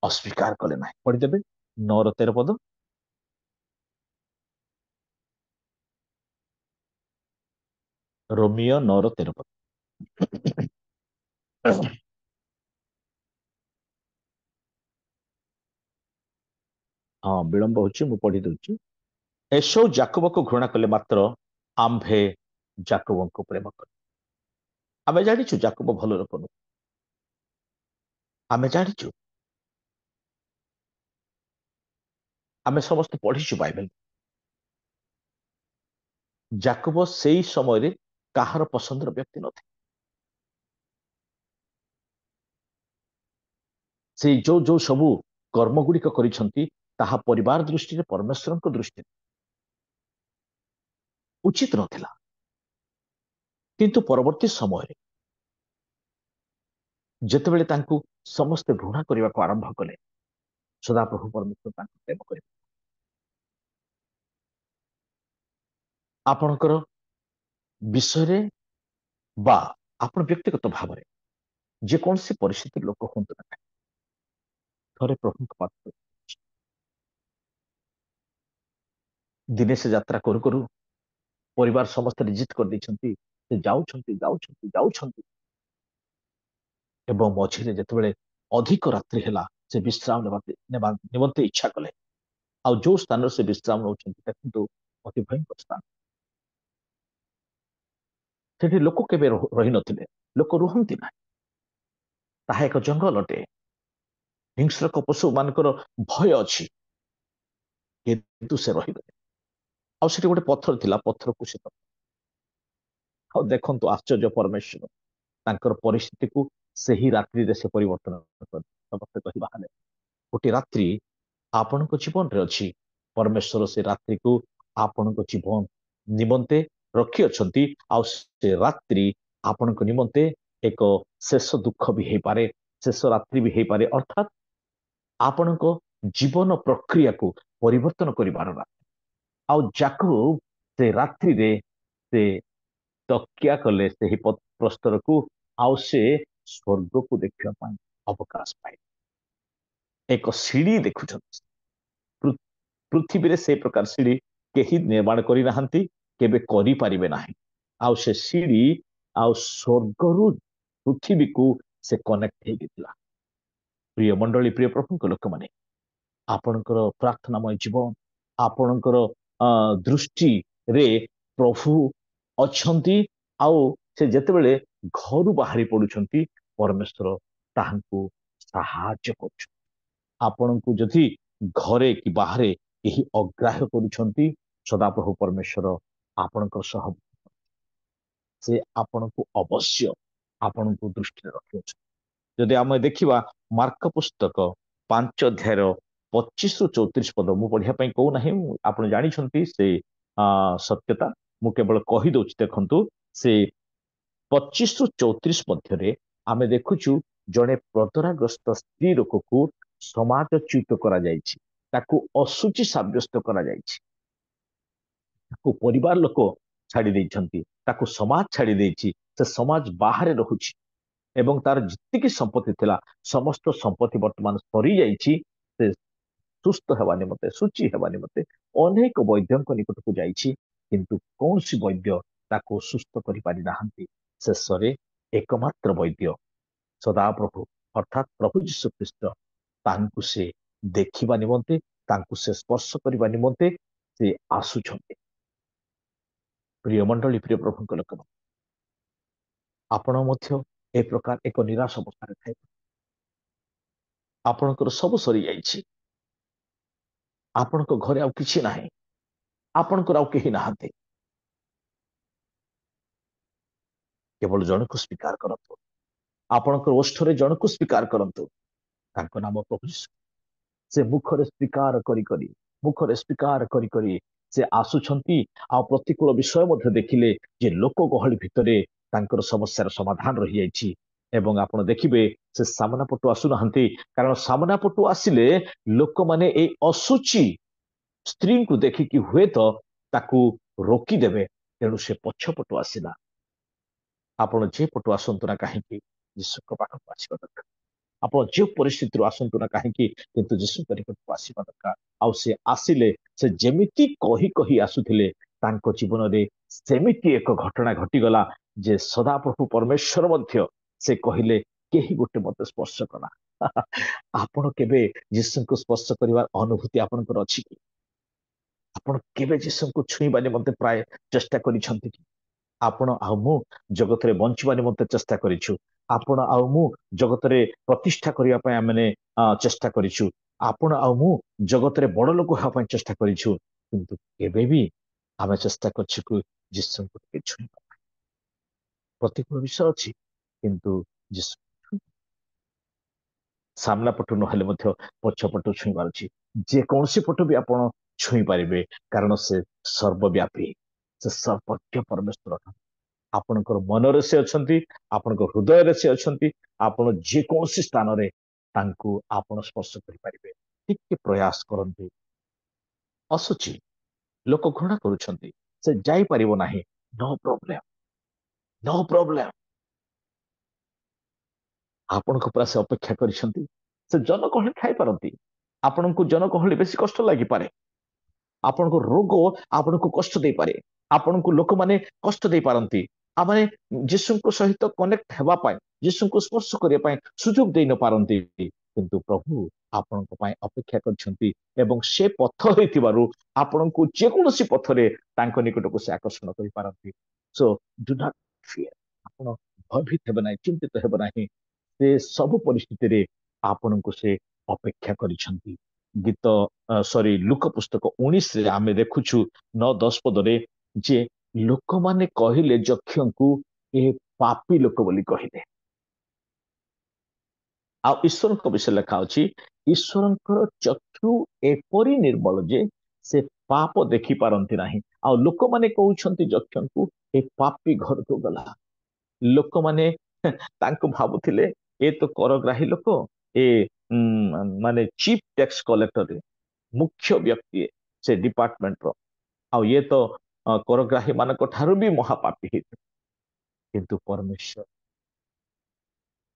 ଅସ୍ୱୀକାର କଲେ ନାହିଁ। ପଢିଦେବେ 9:13 ରୋମିଓ 9:13। ହଁ ବିଳମ୍ବ ହଉଛି, ମୁଁ ପଢି ଦଉଛି। ଏସଉ ଯାକବକୁ ଘୃଣା କଲେ ମାତ୍ର ଆମ୍ଭେ ଯାକବଙ୍କୁ ପ୍ରେମ କରୁ। ଆମେ ଜାଣିଛୁ ଯାକବ ଭଲ ଲୋକ ନୁହେଁ, ଆମେ ଜାଣିଛୁ, ଆମେ ସମସ୍ତେ ପଢିଛୁ ବାଇବେଲ। ଯାକବ ସେଇ ସମୟରେ କାହାର ପସନ୍ଦର ବ୍ୟକ୍ତି ନଥିଲେ। ସେଇ ଯୋଉ ଯୋଉ ସବୁ କର୍ମ ଗୁଡିକ କରିଛନ୍ତି ତାହା ପରିବାର ଦୃଷ୍ଟିରେ, ପରମେଶ୍ୱରଙ୍କ ଦୃଷ୍ଟିରେ ଉଚିତ ନଥିଲା। କିନ୍ତୁ ପରବର୍ତ୍ତୀ ସମୟରେ ଯେତେବେଳେ ତାଙ୍କୁ ସମସ୍ତେ ଘୃଣା କରିବାକୁ ଆରମ୍ଭ କଲେ, ସଦାପ୍ରଭୁ ପରମେଶ୍ୱର ତାଙ୍କୁ ପ୍ରେମ କରିବେ। ଆପଣଙ୍କର ବିଷୟରେ ବା ଆପଣ ବ୍ୟକ୍ତିଗତ ଭାବରେ ଯେକୌଣସି ପରିସ୍ଥିତି ଲୋକ ହୁଅନ୍ତୁ ନା କାହିଁକି, ଥରେ ପ୍ରଭୁଙ୍କ ପାଖକୁ ଦିନେ ସେ ଯାତ୍ରା କରୁ କରୁ ପରିବାର ସମସ୍ତେ ରିଜିତ କରିଦେଇଛନ୍ତି, ସେ ଯାଉଛନ୍ତି ଯାଉଛନ୍ତି ଯାଉଛନ୍ତି ଏବଂ ମଝିରେ ଯେତେବେଳେ ଅଧିକ ରାତ୍ରି ହେଲା, ସେ ବିଶ୍ରାମ ନେବା ନିମନ୍ତେ ଇଚ୍ଛା କଲେ। ଆଉ ଯୋଉ ସ୍ଥାନରେ ସେ ବିଶ୍ରାମ ନେଉଛନ୍ତି ଦେଖନ୍ତୁ ଅତି ଭୟଙ୍କର ସ୍ଥାନ। ସେଠି ଲୋକ କେବେ ରହିନଥିଲେ, ଲୋକ ରୁହନ୍ତି ନାହିଁ, ତାହା ଏକ ଜଙ୍ଗଲ ଅଟେ। ହିଂସ୍ରକ ପଶୁ ମାନଙ୍କର ଭୟ ଅଛି, କିନ୍ତୁ ସେ ରହିଗଲେ। ଆଉ ସେଠି ଗୋଟେ ପଥର ଥିଲା, ପଥରକୁ ସେ ଆଉ ଦେଖନ୍ତୁ ଆଶ୍ଚର୍ଯ୍ୟ ପରମେଶ୍ୱର ତାଙ୍କର ପରିସ୍ଥିତିକୁ ସେହି ରାତ୍ରିରେ ସେ ପରିବର୍ତ୍ତନ କଲେ। ସମସ୍ତେ କହିବା ହେଲେ ଗୋଟିଏ ରାତ୍ରି ଆପଣଙ୍କ ଜୀବନରେ ଅଛି, ପରମେଶ୍ୱର ସେ ରାତ୍ରିକୁ ଆପଣଙ୍କ ଜୀବନ ନିମନ୍ତେ ରଖିଅଛନ୍ତି। ଆଉ ସେ ରାତ୍ରି ଆପଣଙ୍କ ନିମନ୍ତେ ଏକ ଶେଷ ଦୁଃଖ ବି ହେଇପାରେ, ଶେଷ ରାତ୍ରି ବି ହେଇପାରେ, ଅର୍ଥାତ ଆପଣଙ୍କ ଜୀବନ ପ୍ରକ୍ରିୟାକୁ ପରିବର୍ତ୍ତନ କରିବାର ରାତ୍ରି। ଆଉ ଯାକୁ ସେ ରାତ୍ରିରେ ସେ ତକିଆ କଲେ ସେହି ପ୍ରସ୍ତରକୁ, ଆଉ ସେ ସ୍ୱର୍ଗକୁ ଦେଖିବା ପାଇଁ ଅବକାଶ ପାଇଲେ। ଏକ ସିଢି ଦେଖୁଛନ୍ତି, ପୃଥିବୀରେ ସେ ପ୍ରକାର ସିଢି କେହି ନିର୍ମାଣ କରିନାହାନ୍ତି, କେବେ କରିପାରିବେ ନାହିଁ। ଆଉ ସେ ସିଢି ଆଉ ସ୍ୱର୍ଗରୁ ପୃଥିବୀକୁ ସେ କନେକ୍ଟ ହେଇକି ଥିଲା। ପ୍ରିୟ ମଣ୍ଡଳୀ, ପ୍ରିୟ ପ୍ରଭୁଙ୍କ ଲୋକମାନେ, ଆପଣଙ୍କର ପ୍ରାର୍ଥନାମୟ ଜୀବନ, ଆପଣଙ୍କର ଦୃଷ୍ଟିରେ ପ୍ରଭୁ ଅଛନ୍ତି। ଆଉ ସେ ଯେତେବେଳେ ଘରୁ ବାହାରି ପଡୁଛନ୍ତି, ପରମେଶ୍ୱର ତାହାଙ୍କୁ ସାହାଯ୍ୟ କରୁଛନ୍ତି। ଆପଣଙ୍କୁ ଯଦି ଘରେ କି ବାହାରେ କେହି ଅଗ୍ରାହ୍ୟ କରୁଛନ୍ତି, ସଦାପ୍ରଭୁ ପରମେଶ୍ୱର ଆପଣଙ୍କର ସହ, ସେ ଆପଣଙ୍କୁ ଅବଶ୍ୟ ଆପଣଙ୍କୁ ଦୃଷ୍ଟିରେ ରଖିଅଛନ୍ତି। ଯଦି ଆମେ ଦେଖିବା ମାର୍କ ପୁସ୍ତକ 5 ଅଧ୍ୟାୟର 25ରୁ 34 ପଦ, ମୁଁ ପଢିବା ପାଇଁ କହୁନାହିଁ, ଆପଣ ଜାଣିଛନ୍ତି ସେ ସତ୍ୟତା, ମୁଁ କେବଳ କହିଦଉଛି। ଦେଖନ୍ତୁ ସେ 25ରୁ 34 ମଧ୍ୟରେ ଆମେ ଦେଖୁଛୁ ଜଣେ ପ୍ରଦରାଗ୍ରସ୍ତ ସ୍ତ୍ରୀ ଲୋକକୁ ସମାଜଚ୍ୟୁତ କରାଯାଇଛି, ତାକୁ ଅଶୁଚି ସାବ୍ୟସ୍ତ କରାଯାଇଛି, ତାକୁ ପରିବାର ଲୋକ ଛାଡି ଦେଇଛନ୍ତି, ତାକୁ ସମାଜ ଛାଡି ଦେଇଛି, ସେ ସମାଜ ବାହାରେ ରହୁଛି ଏବଂ ତାର ଯେତିକି ସମ୍ପତ୍ତି ଥିଲା ସମସ୍ତ ସମ୍ପତ୍ତି ବର୍ତ୍ତମାନ ସରିଯାଇଛି। ସେ ସୁସ୍ଥ ହେବା ନିମନ୍ତେ, ଶୁଚି ହେବା ନିମନ୍ତେ ଅନେକ ବୈଦ୍ୟଙ୍କ ନିକଟକୁ ଯାଇଛି, କିନ୍ତୁ କୌଣସି ବୈଦ୍ୟ ତାକୁ ସୁସ୍ଥ କରିପାରି ନାହାନ୍ତି। ଶେଷରେ ଏକମାତ୍ର ବୈଦ୍ୟ ସଦାପ୍ରଭୁ ଅର୍ଥାତ୍ ପ୍ରଭୁ ଯୀଶୁ ଖ୍ରୀଷ୍ଟ ତାଙ୍କୁ ସେ ଦେଖିବା ନିମନ୍ତେ, ତାଙ୍କୁ ସେ ସ୍ପର୍ଶ କରିବା ନିମନ୍ତେ ସେ ଆସୁଛନ୍ତି। ପ୍ରିୟ ମଣ୍ଡଳୀ, ପ୍ରିୟ ପ୍ରଭୁଙ୍କ ଲୋକମାନେ, ଆପଣ ମଧ୍ୟ ଏ ପ୍ରକାର ଏକ ନିରାଶ ଅବସ୍ଥାରେ ଥାଏ, ଆପଣଙ୍କର ସବୁ ସରିଯାଇଛି, ଆପଣଙ୍କ ଘରେ ଆଉ କିଛି ନାହିଁ, ଆପଣଙ୍କର ଆଉ କେହି ନାହାନ୍ତି, କେବଳ ଜଣକୁ ସ୍ୱୀକାର କରନ୍ତୁ, ଆପଣଙ୍କର ଓଷ୍ଠରେ ଜଣକୁ ସ୍ୱୀକାର କରନ୍ତୁ, ତାଙ୍କ ନାମ ପ୍ରଭୁ ଯୀଶୁ। ସେ ମୁଖରେ ସ୍ୱୀକାର କରି କରି, ମୁଖରେ ସ୍ୱୀକାର କରି କରି ସେ ଆସୁଛନ୍ତି। ଆଉ ପ୍ରତିକୂଳ ବିଷୟ ମଧ୍ୟ ଦେଖିଲେ ଯେ ଲୋକ ଗହଳି ଭିତରେ ତାଙ୍କର ସମସ୍ୟାର ସମାଧାନ ରହିଯାଇଛି। ଏବଂ ଆପଣ ଦେଖିବେ ସେ ସାମନା ପଟୁ ଆସୁନାହାନ୍ତି, କାରଣ ସାମନା ପଟୁ ଆସିଲେ ଲୋକମାନେ ଏଇ ଅଶୁଚି ସ୍ତ୍ରୀଙ୍କୁ ଦେଖିକି ହୁଏତ ତାକୁ ରୋକିଦେବେ, ତେଣୁ ସେ ପଛପଟୁ ଆସିଲା। ଆପଣ ଯେ ପଟୁ ଆସନ୍ତୁ ନା କାହିଁକି, ଯୀଶୁଙ୍କ ପାଖକୁ ଆସିବା ଦରକାର। ଆପଣ ଯେଉଁ ପରିସ୍ଥିତିରୁ ଆସନ୍ତୁ ନା କାହିଁକି, କିନ୍ତୁ ଯୀଶୁଙ୍କ ନିକଟକୁ ଆସିବା ଦରକାର। ଆଉ ସେ ଆସିଲେ, ସେ ଯେମିତି କହି କହି ଆସୁଥିଲେ, ତାଙ୍କ ଜୀବନରେ ସେମିତି ଏକ ଘଟଣା ଘଟିଗଲା ଯେ ସଦାପ୍ରଭୁ ପରମେଶ୍ୱର ମଧ୍ୟ ସେ କହିଲେ କେହି ଗୋଟେ ମତେ ସ୍ପର୍ଶ କଲା, ଆପଣ କେବେ ଯୀଶୁଙ୍କୁ ସ୍ପର୍ଶ କରିବାର ଅନୁଭୂତି ଆପଣଙ୍କର ଅଛି କି? ଆପଣ କେବେ ଯୀଶୁଙ୍କୁ ଛୁଇଁବା ନିମନ୍ତେ ପ୍ରାୟ ଚେଷ୍ଟା କରିଛନ୍ତି କି? ଆପଣ ଆଉ ମୁଁ ଜଗତରେ ବଞ୍ଚିବା ନିମନ୍ତେ ଚେଷ୍ଟା କରିଛୁ। ଆପଣ ଆଉ ମୁଁ ଜଗତରେ ପ୍ରତିଷ୍ଠା କରିବା ପାଇଁ ଆମେ ଚେଷ୍ଟା କରିଛୁ। ଆପଣ ଆଉ ମୁଁ ଜଗତରେ ବଡ ଲୋକ ହେବା ପାଇଁ ଚେଷ୍ଟା କରିଛୁ। କିନ୍ତୁ କେବେ ବି ଆମେ ଚେଷ୍ଟା କରିଛୁ କି ଯୀଶୁଙ୍କୁ ଟିକେ ଛୁଇଁବା। ପ୍ରତିକୂଳ ବିଷୟ ଅଛି, କିନ୍ତୁ ଯୀଶୁ ସାମ୍ନା ପଟୁ ନହେଲେ ମଧ୍ୟ ପଛ ପଟୁ ଛୁଇଁବାର ଅଛି। ଯେକୌଣସି ପଟୁ ବି ଆପଣ ଛୁଇଁ ପାରିବେ, କାରଣ ସେ ସର୍ବବ୍ୟାପୀ, ସେ ସର୍ବଜ୍ଞ ପରମେଶ୍ୱର। ଆପଣଙ୍କର ମନରେ ସେ ଅଛନ୍ତି, ଆପଣଙ୍କ ହୃଦୟରେ ସେ ଅଛନ୍ତି। ଆପଣ ଯେକୌଣସି ସ୍ଥାନରେ ତାଙ୍କୁ ଆପଣ ସ୍ପର୍ଶ କରିପାରିବେ। ଟିକେ ପ୍ରୟାସ କରନ୍ତୁ। ଆସୁଛି, ଲୋକ ଘୃଣା କରୁଛନ୍ତି, ସେ ଯାଇପାରିବ ନାହିଁ, ନୋ ପ୍ରୋବ୍ଲେମ, ନୋ ପ୍ରୋବ୍ଲେମ। ଆପଣଙ୍କ ଉପରେ ସେ ଅପେକ୍ଷା କରିଛନ୍ତି। ସେ ଜନଗହଳି ଖାଇପାରନ୍ତି, ଆପଣଙ୍କୁ ଜନଗହଳି ବେଶୀ କଷ୍ଟ ଲାଗିପାରେ, ଆପଣଙ୍କ ରୋଗ ଆପଣଙ୍କୁ କଷ୍ଟ ଦେଇପାରେ, ଆପଣଙ୍କୁ ଲୋକମାନେ କଷ୍ଟ ଦେଇପାରନ୍ତି। ଆମେ ଯୀଶୁଙ୍କ ସହିତ କନେକ୍ଟ ହେବା ପାଇଁ, ଯୀଶୁଙ୍କୁ ସ୍ପର୍ଶ କରିବା ପାଇଁ ସୁଯୋଗ ଦେଇ ନ ପାରନ୍ତି, କିନ୍ତୁ ପ୍ରଭୁ ଆପଣଙ୍କ ପାଇଁ ଅପେକ୍ଷା କରିଛନ୍ତି ଏବଂ ସେ ପଥ ହେଇଥିବାରୁ ଆପଣଙ୍କୁ ଯେକୌଣସି ପଥରେ ତାଙ୍କ ନିକଟକୁ ସେ ଆକର୍ଷଣ କରିପାରନ୍ତି। ସୋ ଡୁ ନଟ୍ ଫିୟର, ଆପଣ ଭୟଭୀତ ହେବେ ନାହିଁ, ଚିନ୍ତିତ ହେବେ ନାହିଁ। ସେ ସବୁ ପରିସ୍ଥିତିରେ ଆପଣଙ୍କୁ ସେ ଅପେକ୍ଷା କରିଛନ୍ତି। ଲୁକ ପୁସ୍ତକ 19ରେ ଆମେ ଦେଖୁଛୁ 9-10 ପଦରେ ଯେ ଲୋକମାନେ କହିଲେ ଯକ୍ଷଙ୍କୁ ଏ ପାପୀ ଲୋକ ବୋଲି କହିଲେ। ଆଉ ଈଶ୍ୱରଙ୍କ ବିଷୟରେ ଲେଖା ଅଛି, ଈଶ୍ୱରଙ୍କର ଚକ୍ଷୁ ଏପରି ନିର୍ମଳ ଯେ ସେ ପାପ ଦେଖିପାରନ୍ତି ନାହିଁ। ଆଉ ଲୋକମାନେ କହୁଛନ୍ତି ଯକ୍ଷଙ୍କୁ ଏ ପାପୀ ଘରକୁ ଗଲା। ଲୋକମାନେ ତାଙ୍କୁ ଭାବୁଥିଲେ ଏ ତ କରଗ୍ରାହୀ ଲୋକ, ଏ ମାନେ ଚିଫ ଟ୍ୟାକ୍ସ କଲେକ୍ଟର, ମୁଖ୍ୟ ବ୍ୟକ୍ତି ସେ ଡିପାର୍ଟମେଣ୍ଟର, ଆଉ ଇଏ ତ କରଗ୍ରାହୀ ମାନଙ୍କ ଠାରୁ ବି ମହାପାପୀ ହେଇଥିଲେ। କିନ୍ତୁ ପରମେଶ୍ୱର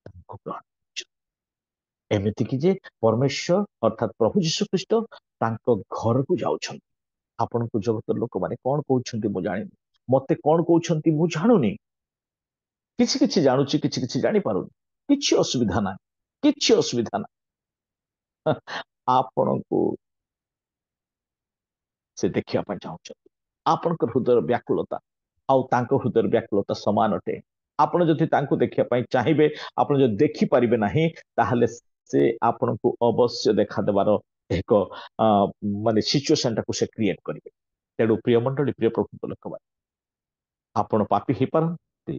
ତାଙ୍କୁ ଗ୍ରହଣ କରିଛନ୍ତି। ଏମିତିକି ଯେ ପରମେଶ୍ୱର ଅର୍ଥାତ୍ ପ୍ରଭୁ ଯୀଶୁ ଖ୍ରୀଷ୍ଟ ତାଙ୍କ ଘରକୁ ଯାଉଛନ୍ତି। ଆପଣଙ୍କୁ ଜଗତର ଲୋକମାନେ କଣ କହୁଛନ୍ତି ମୁଁ ଜାଣିନି, ମତେ କଣ କହୁଛନ୍ତି ମୁଁ ଜାଣୁନି, କିଛି କିଛି ଜାଣୁଛି, କିଛି କିଛି ଜାଣିପାରୁନି। କିଛି ଅସୁବିଧା ନାହିଁ, କିଛି ଅସୁବିଧା ନାହିଁ। ଆପଣଙ୍କୁ ସେ ଦେଖିବା ପାଇଁ ଚାହୁଁଛନ୍ତି। ଆପଣଙ୍କର ହୃଦୟର ବ୍ୟାକୁଳତା ଆଉ ତାଙ୍କ ହୃଦୟର ବ୍ୟାକୁଳତା ସମାନ ଅଟେ। ଆପଣ ଯଦି ତାଙ୍କୁ ଦେଖିବା ପାଇଁ ଚାହିଁବେ, ଆପଣ ଯଦି ଦେଖିପାରିବେ ନାହିଁ, ତାହେଲେ ସେ ଆପଣଙ୍କୁ ଅବଶ୍ୟ ଦେଖାଦେବାର ଏକ ମାନେ ସିଚୁଏସନଟାକୁ ସେ କ୍ରିଏଟ କରିବେ। ତେଣୁ ପ୍ରିୟ ମଣ୍ଡଳୀ, ପ୍ରିୟ ପ୍ରଭୁଙ୍କ ଲୋକମାନେ, ଆପଣ ପାପୀ ହେଇପାରନ୍ତି,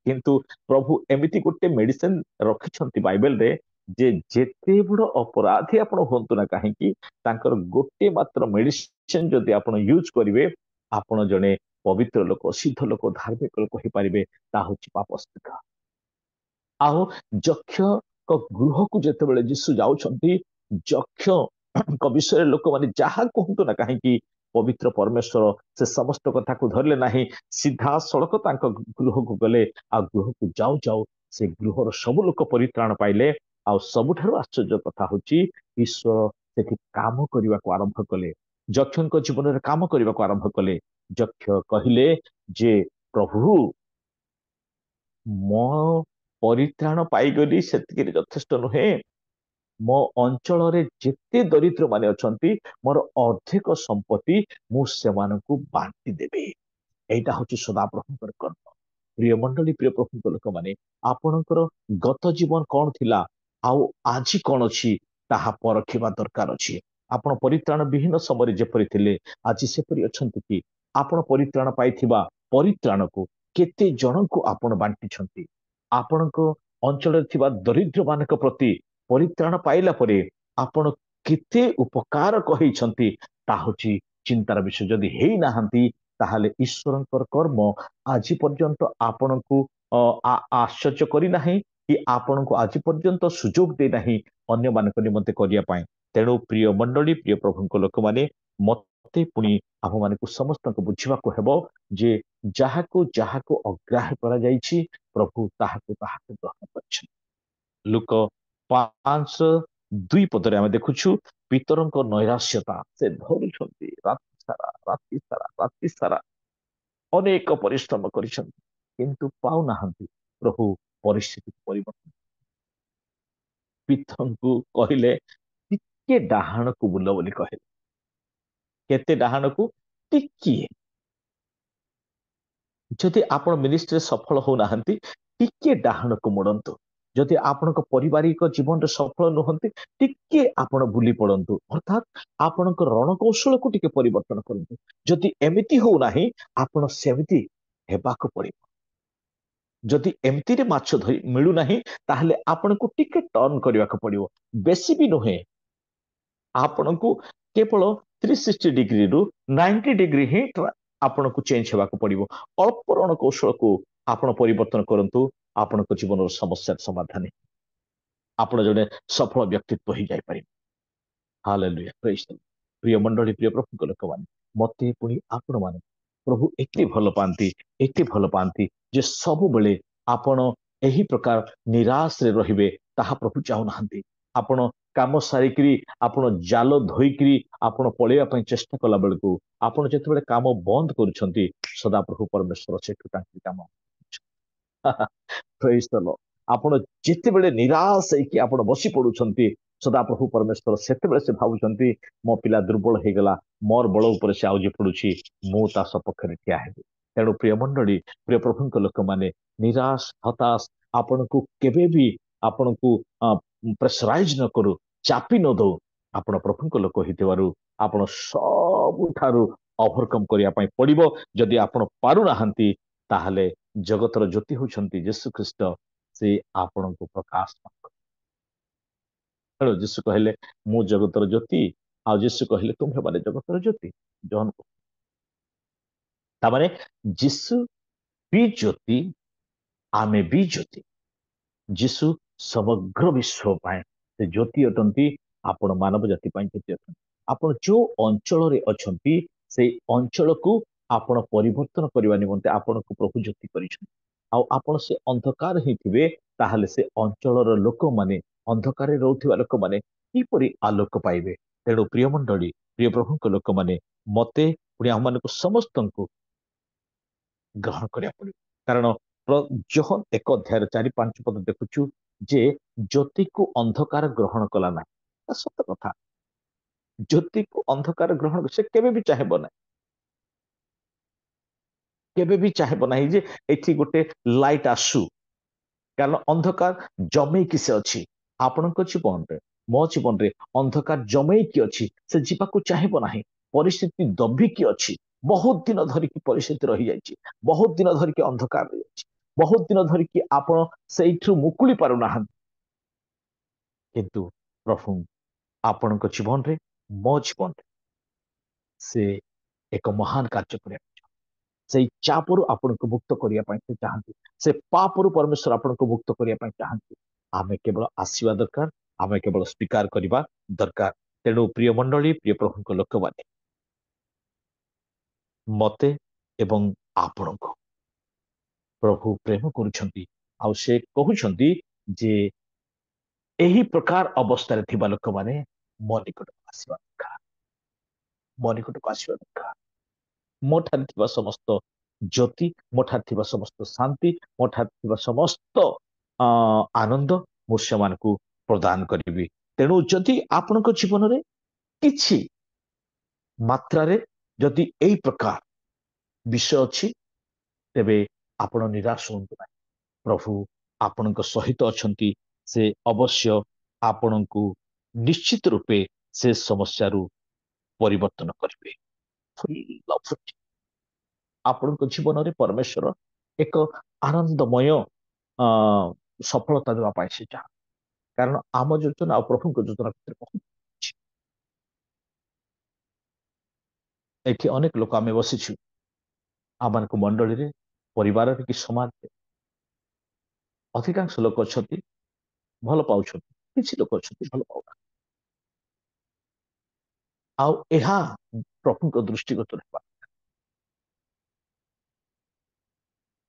କିନ୍ତୁ ପ୍ରଭୁ ଏମିତି ଗୋଟେ ମେଡିସିନ ରଖିଛନ୍ତି ବାଇବେଲରେ ଯେ ଯେତେ ବଡ ଅପରାଧୀ ଆପଣ ହୁଅନ୍ତୁ ନା କାହିଁକି, ତାଙ୍କର ଗୋଟେ ମାତ୍ର ମେଡିସିନ ଯଦି ଆପଣ ୟୁଜ କରିବେ, ଆପଣ ଜଣେ ପବିତ୍ର ଲୋକ, ସିଦ୍ଧ ଲୋକ, ଧାର୍ମିକ ଲୋକ ହେଇପାରିବେ। ତାହା ହଉଛି ପାପ ସ୍ପୀକାର। ଆଉ ଯକ୍ଷଙ୍କ ଗୃହକୁ ଯେତେବେଳେ ଯୀଶୁ ଯାଉଛନ୍ତି, ଯକ୍ଷଙ୍କ ବିଷୟରେ ଲୋକମାନେ ଯାହା କୁହନ୍ତୁ ନା କାହିଁକି, ପବିତ୍ର ପରମେଶ୍ୱର ସେ ସମସ୍ତ କଥାକୁ ଧରିଲେ ନାହିଁ, ସିଧାସଳଖ ତାଙ୍କ ଗୃହକୁ ଗଲେ। ଆଉ ଗୃହକୁ ଯାଉ ଯାଉ ସେ ଗୃହର ସବୁ ଲୋକ ପରିତ୍ରାଣ ପାଇଲେ। ଆଉ ସବୁଠାରୁ ଆଶ୍ଚର୍ଯ୍ୟ କଥା ହଉଛି, ଈଶ୍ୱର ସେଠି କାମ କରିବାକୁ ଆରମ୍ଭ କଲେ, ଯକ୍ଷଙ୍କ ଜୀବନରେ କାମ କରିବାକୁ ଆରମ୍ଭ କଲେ। ଯକ୍ଷ କହିଲେ ଯେ ପ୍ରଭୁ, ମୋ ପରିତ୍ରାଣ ପାଇଗଲି ସେତିକିରେ ଯଥେଷ୍ଟ ନୁହେଁ, ମୋ ଅଞ୍ଚଳରେ ଯେତେ ଦରିଦ୍ର ମାନେ ଅଛନ୍ତି, ମୋର ଅର୍ଦ୍ଧେକ ସମ୍ପତ୍ତି ମୁଁ ସେମାନଙ୍କୁ ବାଣ୍ଟି ଦେବି। ଏଇଟା ହଉଛି ସଦାପ୍ରଭୁଙ୍କର କର୍ମ। ପ୍ରିୟ ମଣ୍ଡଳୀ, ପ୍ରିୟ ପ୍ରଭୁଙ୍କ ଲୋକମାନେ, ଆପଣଙ୍କର ଗତ ଜୀବନ କଣ ଥିଲା ଆଉ ଆଜି କଣ ଅଛି ତାହା ପରଖିବା ଦରକାର ଅଛି। ଆପଣ ପରିତ୍ରାଣ ବିହୀନ ସମୟରେ ଯେପରି ଥିଲେ, ଆଜି ସେପରି ଅଛନ୍ତି କି? ଆପଣ ପରିତ୍ରାଣ ପାଇଥିବା ପରିତ୍ରାଣକୁ କେତେ ଜଣଙ୍କୁ ଆପଣ ବାଣ୍ଟିଛନ୍ତି? ଆପଣଙ୍କ ଅଞ୍ଚଳରେ ଥିବା ଦରିଦ୍ର ମାନଙ୍କ ପ୍ରତି ପରିତ୍ରାଣ ପାଇଲା ପରେ ଆପଣ କେତେ ଉପକାର କହିଛନ୍ତି, ତାହା ହଉଛି ଚିନ୍ତାର ବିଷୟ। ଯଦି ହେଇନାହାନ୍ତି, ତାହେଲେ ଈଶ୍ୱରଙ୍କର କର୍ମ ଆଜି ପର୍ଯ୍ୟନ୍ତ ଆପଣଙ୍କୁ ଆଶ୍ଚର୍ଯ୍ୟ କରିନାହିଁ, କି ଆପଣଙ୍କୁ ଆଜି ପର୍ଯ୍ୟନ୍ତ ସୁଯୋଗ ଦେଇନାହିଁ ଅନ୍ୟମାନଙ୍କ ନିମନ୍ତେ କରିବା ପାଇଁ। ତେଣୁ ପ୍ରିୟ ମଣ୍ଡଳୀ, ପ୍ରିୟ ପ୍ରଭୁଙ୍କ ଲୋକମାନେ, ମତେ ପୁଣି ଆମମାନଙ୍କୁ ସମସ୍ତଙ୍କୁ ବୁଝିବାକୁ ହେବ ଯେ ଯାହାକୁ ଯାହାକୁ ଅଗ୍ରାହ୍ୟ କରାଯାଇଛି, ପ୍ରଭୁ ତାହାକୁ ତାହାକୁ ଗ୍ରହଣ କରିଛନ୍ତି। ଲୁକ 5:2 ପଦରେ ଆମେ ଦେଖୁଛୁ, ପିତରଙ୍କ ନୈରାଶ୍ୟତା ସେ ଧରୁଛନ୍ତି, ରାତି ସାରା ରାତି ସାରା ରାତି ସାରା ଅନେକ ପରିଶ୍ରମ କରିଛନ୍ତି, କିନ୍ତୁ ପାଉନାହାନ୍ତି। ପ୍ରଭୁ ପରିସ୍ଥିତି ପରିବର୍ତ୍ତନ। ପିତରଙ୍କୁ କହିଲେ ଟିକେ ଡାହାଣକୁ ବୁଲ ବୋଲି କହିଲେ। କେତେ ଡାହାଣକୁ? ଟିକିଏ। ଯଦି ଆପଣ ମିନିଷ୍ଟ୍ରିରେ ସଫଳ ହଉନାହାନ୍ତି, ଟିକେ ଡାହାଣକୁ ମୋଡନ୍ତୁ। ଯଦି ଆପଣଙ୍କ ପାରିବାରିକ ଜୀବନରେ ସଫଳ ନୁହନ୍ତି, ଟିକେ ଆପଣ ବୁଲି ପଡନ୍ତୁ। ଅର୍ଥାତ୍ ଆପଣଙ୍କ ରଣକୌଶଳକୁ ଟିକେ ପରିବର୍ତ୍ତନ କରନ୍ତୁ। ଯଦି ଏମିତି ହଉନାହିଁ, ଆପଣ ସେମିତି ହେବାକୁ ପଡିବ। ଯଦି ଏମିତିରେ ମାଛ ଧରି ମିଳୁନାହିଁ, ତାହେଲେ ଆପଣଙ୍କୁ ଟିକେ ଟର୍ନ କରିବାକୁ ପଡିବ। ବେଶୀ ବି ନୁହେଁ, ଆପଣଙ୍କୁ କେବଳ 360 ଡିଗ୍ରୀରୁ 90 ଡିଗ୍ରୀ ହିଁ ଆପଣଙ୍କୁ ଚେଞ୍ଜ ହେବାକୁ ପଡିବ। ଅଳ୍ପ ରଣକୌଶଳକୁ ଆପଣ ପରିବର୍ତ୍ତନ କରନ୍ତୁ, ଆପଣଙ୍କ ଜୀବନର ସମସ୍ୟାର ସମାଧାନ ଆପଣ ଜଣେ ସଫଳ ବ୍ୟକ୍ତିତ୍ୱ ହେଇଯାଇପାରିବେ। ହାଲେଲୁୟା, ପ୍ରେଜ୍ ଦ ଲର୍ଡ। ପ୍ରିୟ ମଣ୍ଡଳୀ, ପ୍ରିୟ ପ୍ରଭୁଙ୍କ ଲୋକମାନେ, ମତେ ପୁଣି ଆପଣମାନେ ପ୍ରଭୁ ଏତେ ଭଲ ପାଆନ୍ତି, ଏତେ ଭଲ ପାଆନ୍ତି ଯେ ସବୁବେଳେ ଆପଣ ଏହି ପ୍ରକାର ନିରାଶରେ ରହିବେ ତାହା ପ୍ରଭୁ ଚାହୁଁନାହାନ୍ତି। ଆପଣ କାମ ସାରିକିରି, ଆପଣ ଜାଲ ଧୋଇକିରି ଆପଣ ପଳେଇବା ପାଇଁ ଚେଷ୍ଟା କଲା ବେଳକୁ, ଆପଣ ଯେତେବେଳେ କାମ ବନ୍ଦ କରୁଛନ୍ତି, ସଦାପ୍ରଭୁ ପରମେଶ୍ୱର ସେଠୁ ତାଙ୍କ କାମ ପ୍ରେଜ୍ ଦ ଲର୍ଡ। ଆପଣ ଯେତେବେଳେ ନିରାଶ ହେଇକି ଆପଣ ବସି ପଡୁଛନ୍ତି, ସଦାପ୍ରଭୁ ପରମେଶ୍ୱର ସେତେବେଳେ ସେ ଭାବୁଛନ୍ତି ମୋ ପିଲା ଦୁର୍ବଳ ହେଇଗଲା, ମୋର ବଳ ଉପରେ ସେ ଆଉଜି ପଡୁଛି, ମୁଁ ତା ସପକ୍ଷରେ ଠିଆ ହେବି। ତେଣୁ ପ୍ରିୟ ମଣ୍ଡଳୀ, ପ୍ରିୟ ପ୍ରଭୁଙ୍କ ଲୋକମାନେ, ନିରାଶ ହତାଶ ଆପଣଙ୍କୁ କେବେ ବି ଆପଣଙ୍କୁ ପ୍ରେସରାଇଜ ନ କରୁ, ଚାପି ନ ଦଉ। ଆପଣ ପ୍ରଭୁଙ୍କ ଲୋକ ହେଇଥିବାରୁ ଆପଣ ସବୁଠାରୁ ଓଭରକମ୍ କରିବା ପାଇଁ ପଡିବ। ଯଦି ଆପଣ ପାରୁନାହାନ୍ତି, ତାହେଲେ ଜଗତର ଜ୍ୟୋତି ହଉଛନ୍ତି ଯୀଶୁ ଖ୍ରୀଷ୍ଟ, ସେ ଆପଣଙ୍କୁ ପ୍ରକାଶ ତେଣୁ ଯୀଶୁ କହିଲେ ମୁଁ ଜଗତର ଜ୍ୟୋତି, ଆଉ ଯୀଶୁ କହିଲେ ତୁମେ ମାନେ ଜଗତର ଜ୍ୟୋତି। ଜହନ ତାମାନେ ଯୀଶୁ ବି ଜ୍ୟୋତି, ଆମେ ବି ଜ୍ୟୋତି। ଯୀଶୁ ସମଗ୍ର ବିଶ୍ୱ ପାଇଁ ସେ ଜ୍ୟୋତି ଅଟନ୍ତି, ଆପଣ ମାନବ ଜାତି ପାଇଁ ଜ୍ୟୋତି ଅଟନ୍ତି। ଆପଣ ଯୋଉ ଅଞ୍ଚଳରେ ଅଛନ୍ତି, ସେଇ ଅଞ୍ଚଳକୁ ଆପଣ ପରିବର୍ତ୍ତନ କରିବା ନିମନ୍ତେ ଆପଣଙ୍କୁ ପ୍ରଭୁ ଜ୍ୟୋତି କରିଛନ୍ତି। ଆଉ ଆପଣ ସେ ଅନ୍ଧକାର ହେଇଥିବେ, ତାହେଲେ ସେ ଅଞ୍ଚଳର ଲୋକମାନେ, ଅନ୍ଧକାରରେ ରହୁଥିବା ଲୋକମାନେ କିପରି ଆଲୋକ ପାଇବେ? ତେଣୁ ପ୍ରିୟ ମଣ୍ଡଳୀ, ପ୍ରିୟ ପ୍ରଭୁଙ୍କ ଲୋକମାନେ, ମତେ ପୁଣି ଆମମାନଙ୍କୁ ସମସ୍ତଙ୍କୁ ଗ୍ରହଣ କରିବାକୁ ପଡିବ। କାରଣ ଯୋହନ 1 ଅଧ୍ୟାୟର 4-5 ପଦ ଦେଖୁଛୁ ଯେ ଜ୍ୟୋତିକୁ ଅନ୍ଧକାର ଗ୍ରହଣ କଲା ନାହିଁ। ସତ କଥା, ଜ୍ୟୋତିକୁ ଅନ୍ଧକାର ଗ୍ରହଣ ସେ କେବେ ବି ଚାହିଁବ ନାହିଁ, କେବେ ବି ଚାହିଁବ ନାହିଁ ଯେ ଏଠି ଗୋଟେ ଲାଇଟ୍ ଆସୁ। କାରଣ ଅନ୍ଧକାର ଜମେଇକି ସେ ଅଛି ଆପଣଙ୍କ ଜୀବନରେ, ମୋ ଜୀବନରେ ଅନ୍ଧକାର ଜମେଇକି ଅଛି। ସେ ଯିବାକୁ ଚାହିଁବ ନାହିଁ। ପରିସ୍ଥିତି ଦବିକି ଅଛି, ବହୁତ ଦିନ ଧରିକି ପରିସ୍ଥିତି ରହିଯାଇଛି, ବହୁତ ଦିନ ଧରିକି ଅନ୍ଧକାର ରହିଯାଇଛି, ବହୁତ ଦିନ ଧରିକି ଆପଣ ସେଇଠୁ ମୁକୁଳି ପାରୁନାହାନ୍ତି। କିନ୍ତୁ ପ୍ରଭୁ ଆପଣଙ୍କ ଜୀବନରେ, ମୋ ଜୀବନରେ ସେ ଏକ ମହାନ କାର୍ଯ୍ୟ କରିବାକୁ ସେଇ ଚାପରୁ ଆପଣଙ୍କୁ ମୁକ୍ତ କରିବା ପାଇଁ ସେ ଚାହାନ୍ତି। ସେ ପାପରୁ ପରମେଶ୍ୱର ଆପଣଙ୍କୁ ମୁକ୍ତ କରିବା ପାଇଁ ଚାହାନ୍ତି। ଆମେ କେବଳ ଆସିବା ଦରକାର, ଆମେ କେବଳ ସ୍ୱୀକାର କରିବା ଦରକାର। ତେଣୁ ପ୍ରିୟ ମଣ୍ଡଳୀ, ପ୍ରିୟ ପ୍ରଭୁଙ୍କ ଲୋକମାନେ, ମତେ ଏବଂ ଆପଣଙ୍କୁ ପ୍ରଭୁ ପ୍ରେମ କରୁଛନ୍ତି। ଆଉ ସେ କହୁଛନ୍ତି ଯେ ଏହି ପ୍ରକାର ଅବସ୍ଥାରେ ଥିବା ଲୋକମାନେ ମୋ ନିକଟକୁ ଆସିବା ଦରକାର, ମୋ ନିକଟକୁ ଆସିବା ଦରକାର। ମୋ ଠାରେ ଥିବା ସମସ୍ତ ଜ୍ୟୋତି, ମୋ ଠାରେ ଥିବା ସମସ୍ତ ଶାନ୍ତି, ମୋ ଠାରେ ଥିବା ସମସ୍ତ ଆନନ୍ଦ ମୁଁ ସେମାନଙ୍କୁ ପ୍ରଦାନ କରିବି। ତେଣୁ ଯଦି ଆପଣଙ୍କ ଜୀବନରେ କିଛି ମାତ୍ରାରେ ଯଦି ଏଇ ପ୍ରକାର ବିଷୟ ଅଛି, ତେବେ ଆପଣ ନିରାଶ ହୁଅନ୍ତୁ ନାହିଁ। ପ୍ରଭୁ ଆପଣଙ୍କ ସହିତ ଅଛନ୍ତି। ସେ ଅବଶ୍ୟ ଆପଣଙ୍କୁ ନିଶ୍ଚିତ ରୂପେ ସେ ସମସ୍ୟାରୁ ପରିବର୍ତ୍ତନ କରିବେ। ଆପଣଙ୍କ ଜୀବନରେ ପରମେଶ୍ୱର ଏକ ଆନନ୍ଦମୟ ସଫଳତା ଦେବା ପାଇଁ ସେ ଚାହାନ୍ତି। କାରଣ ଆମ ଯୋଜନା ଆଉ ପ୍ରଭୁଙ୍କ ଯୋଜନା ଭିତରେ ବହୁତ ଅଛି। ଏଠି ଅନେକ ଲୋକ ଆମେ ବସିଛୁ, ଆମମାନଙ୍କ ମଣ୍ଡଳୀରେ, ପରିବାରରେ କି ସମାଜରେ ଅଧିକାଂଶ ଲୋକ ଅଛନ୍ତି ଭଲ ପାଉଛନ୍ତି, କିଛି ଲୋକ ଅଛନ୍ତି ଭଲ ପାଉନାହାନ୍ତି। ଆଉ ଏହା ପ୍ରଭୁଙ୍କ ଦୃଷ୍ଟିଗତ ହେବା।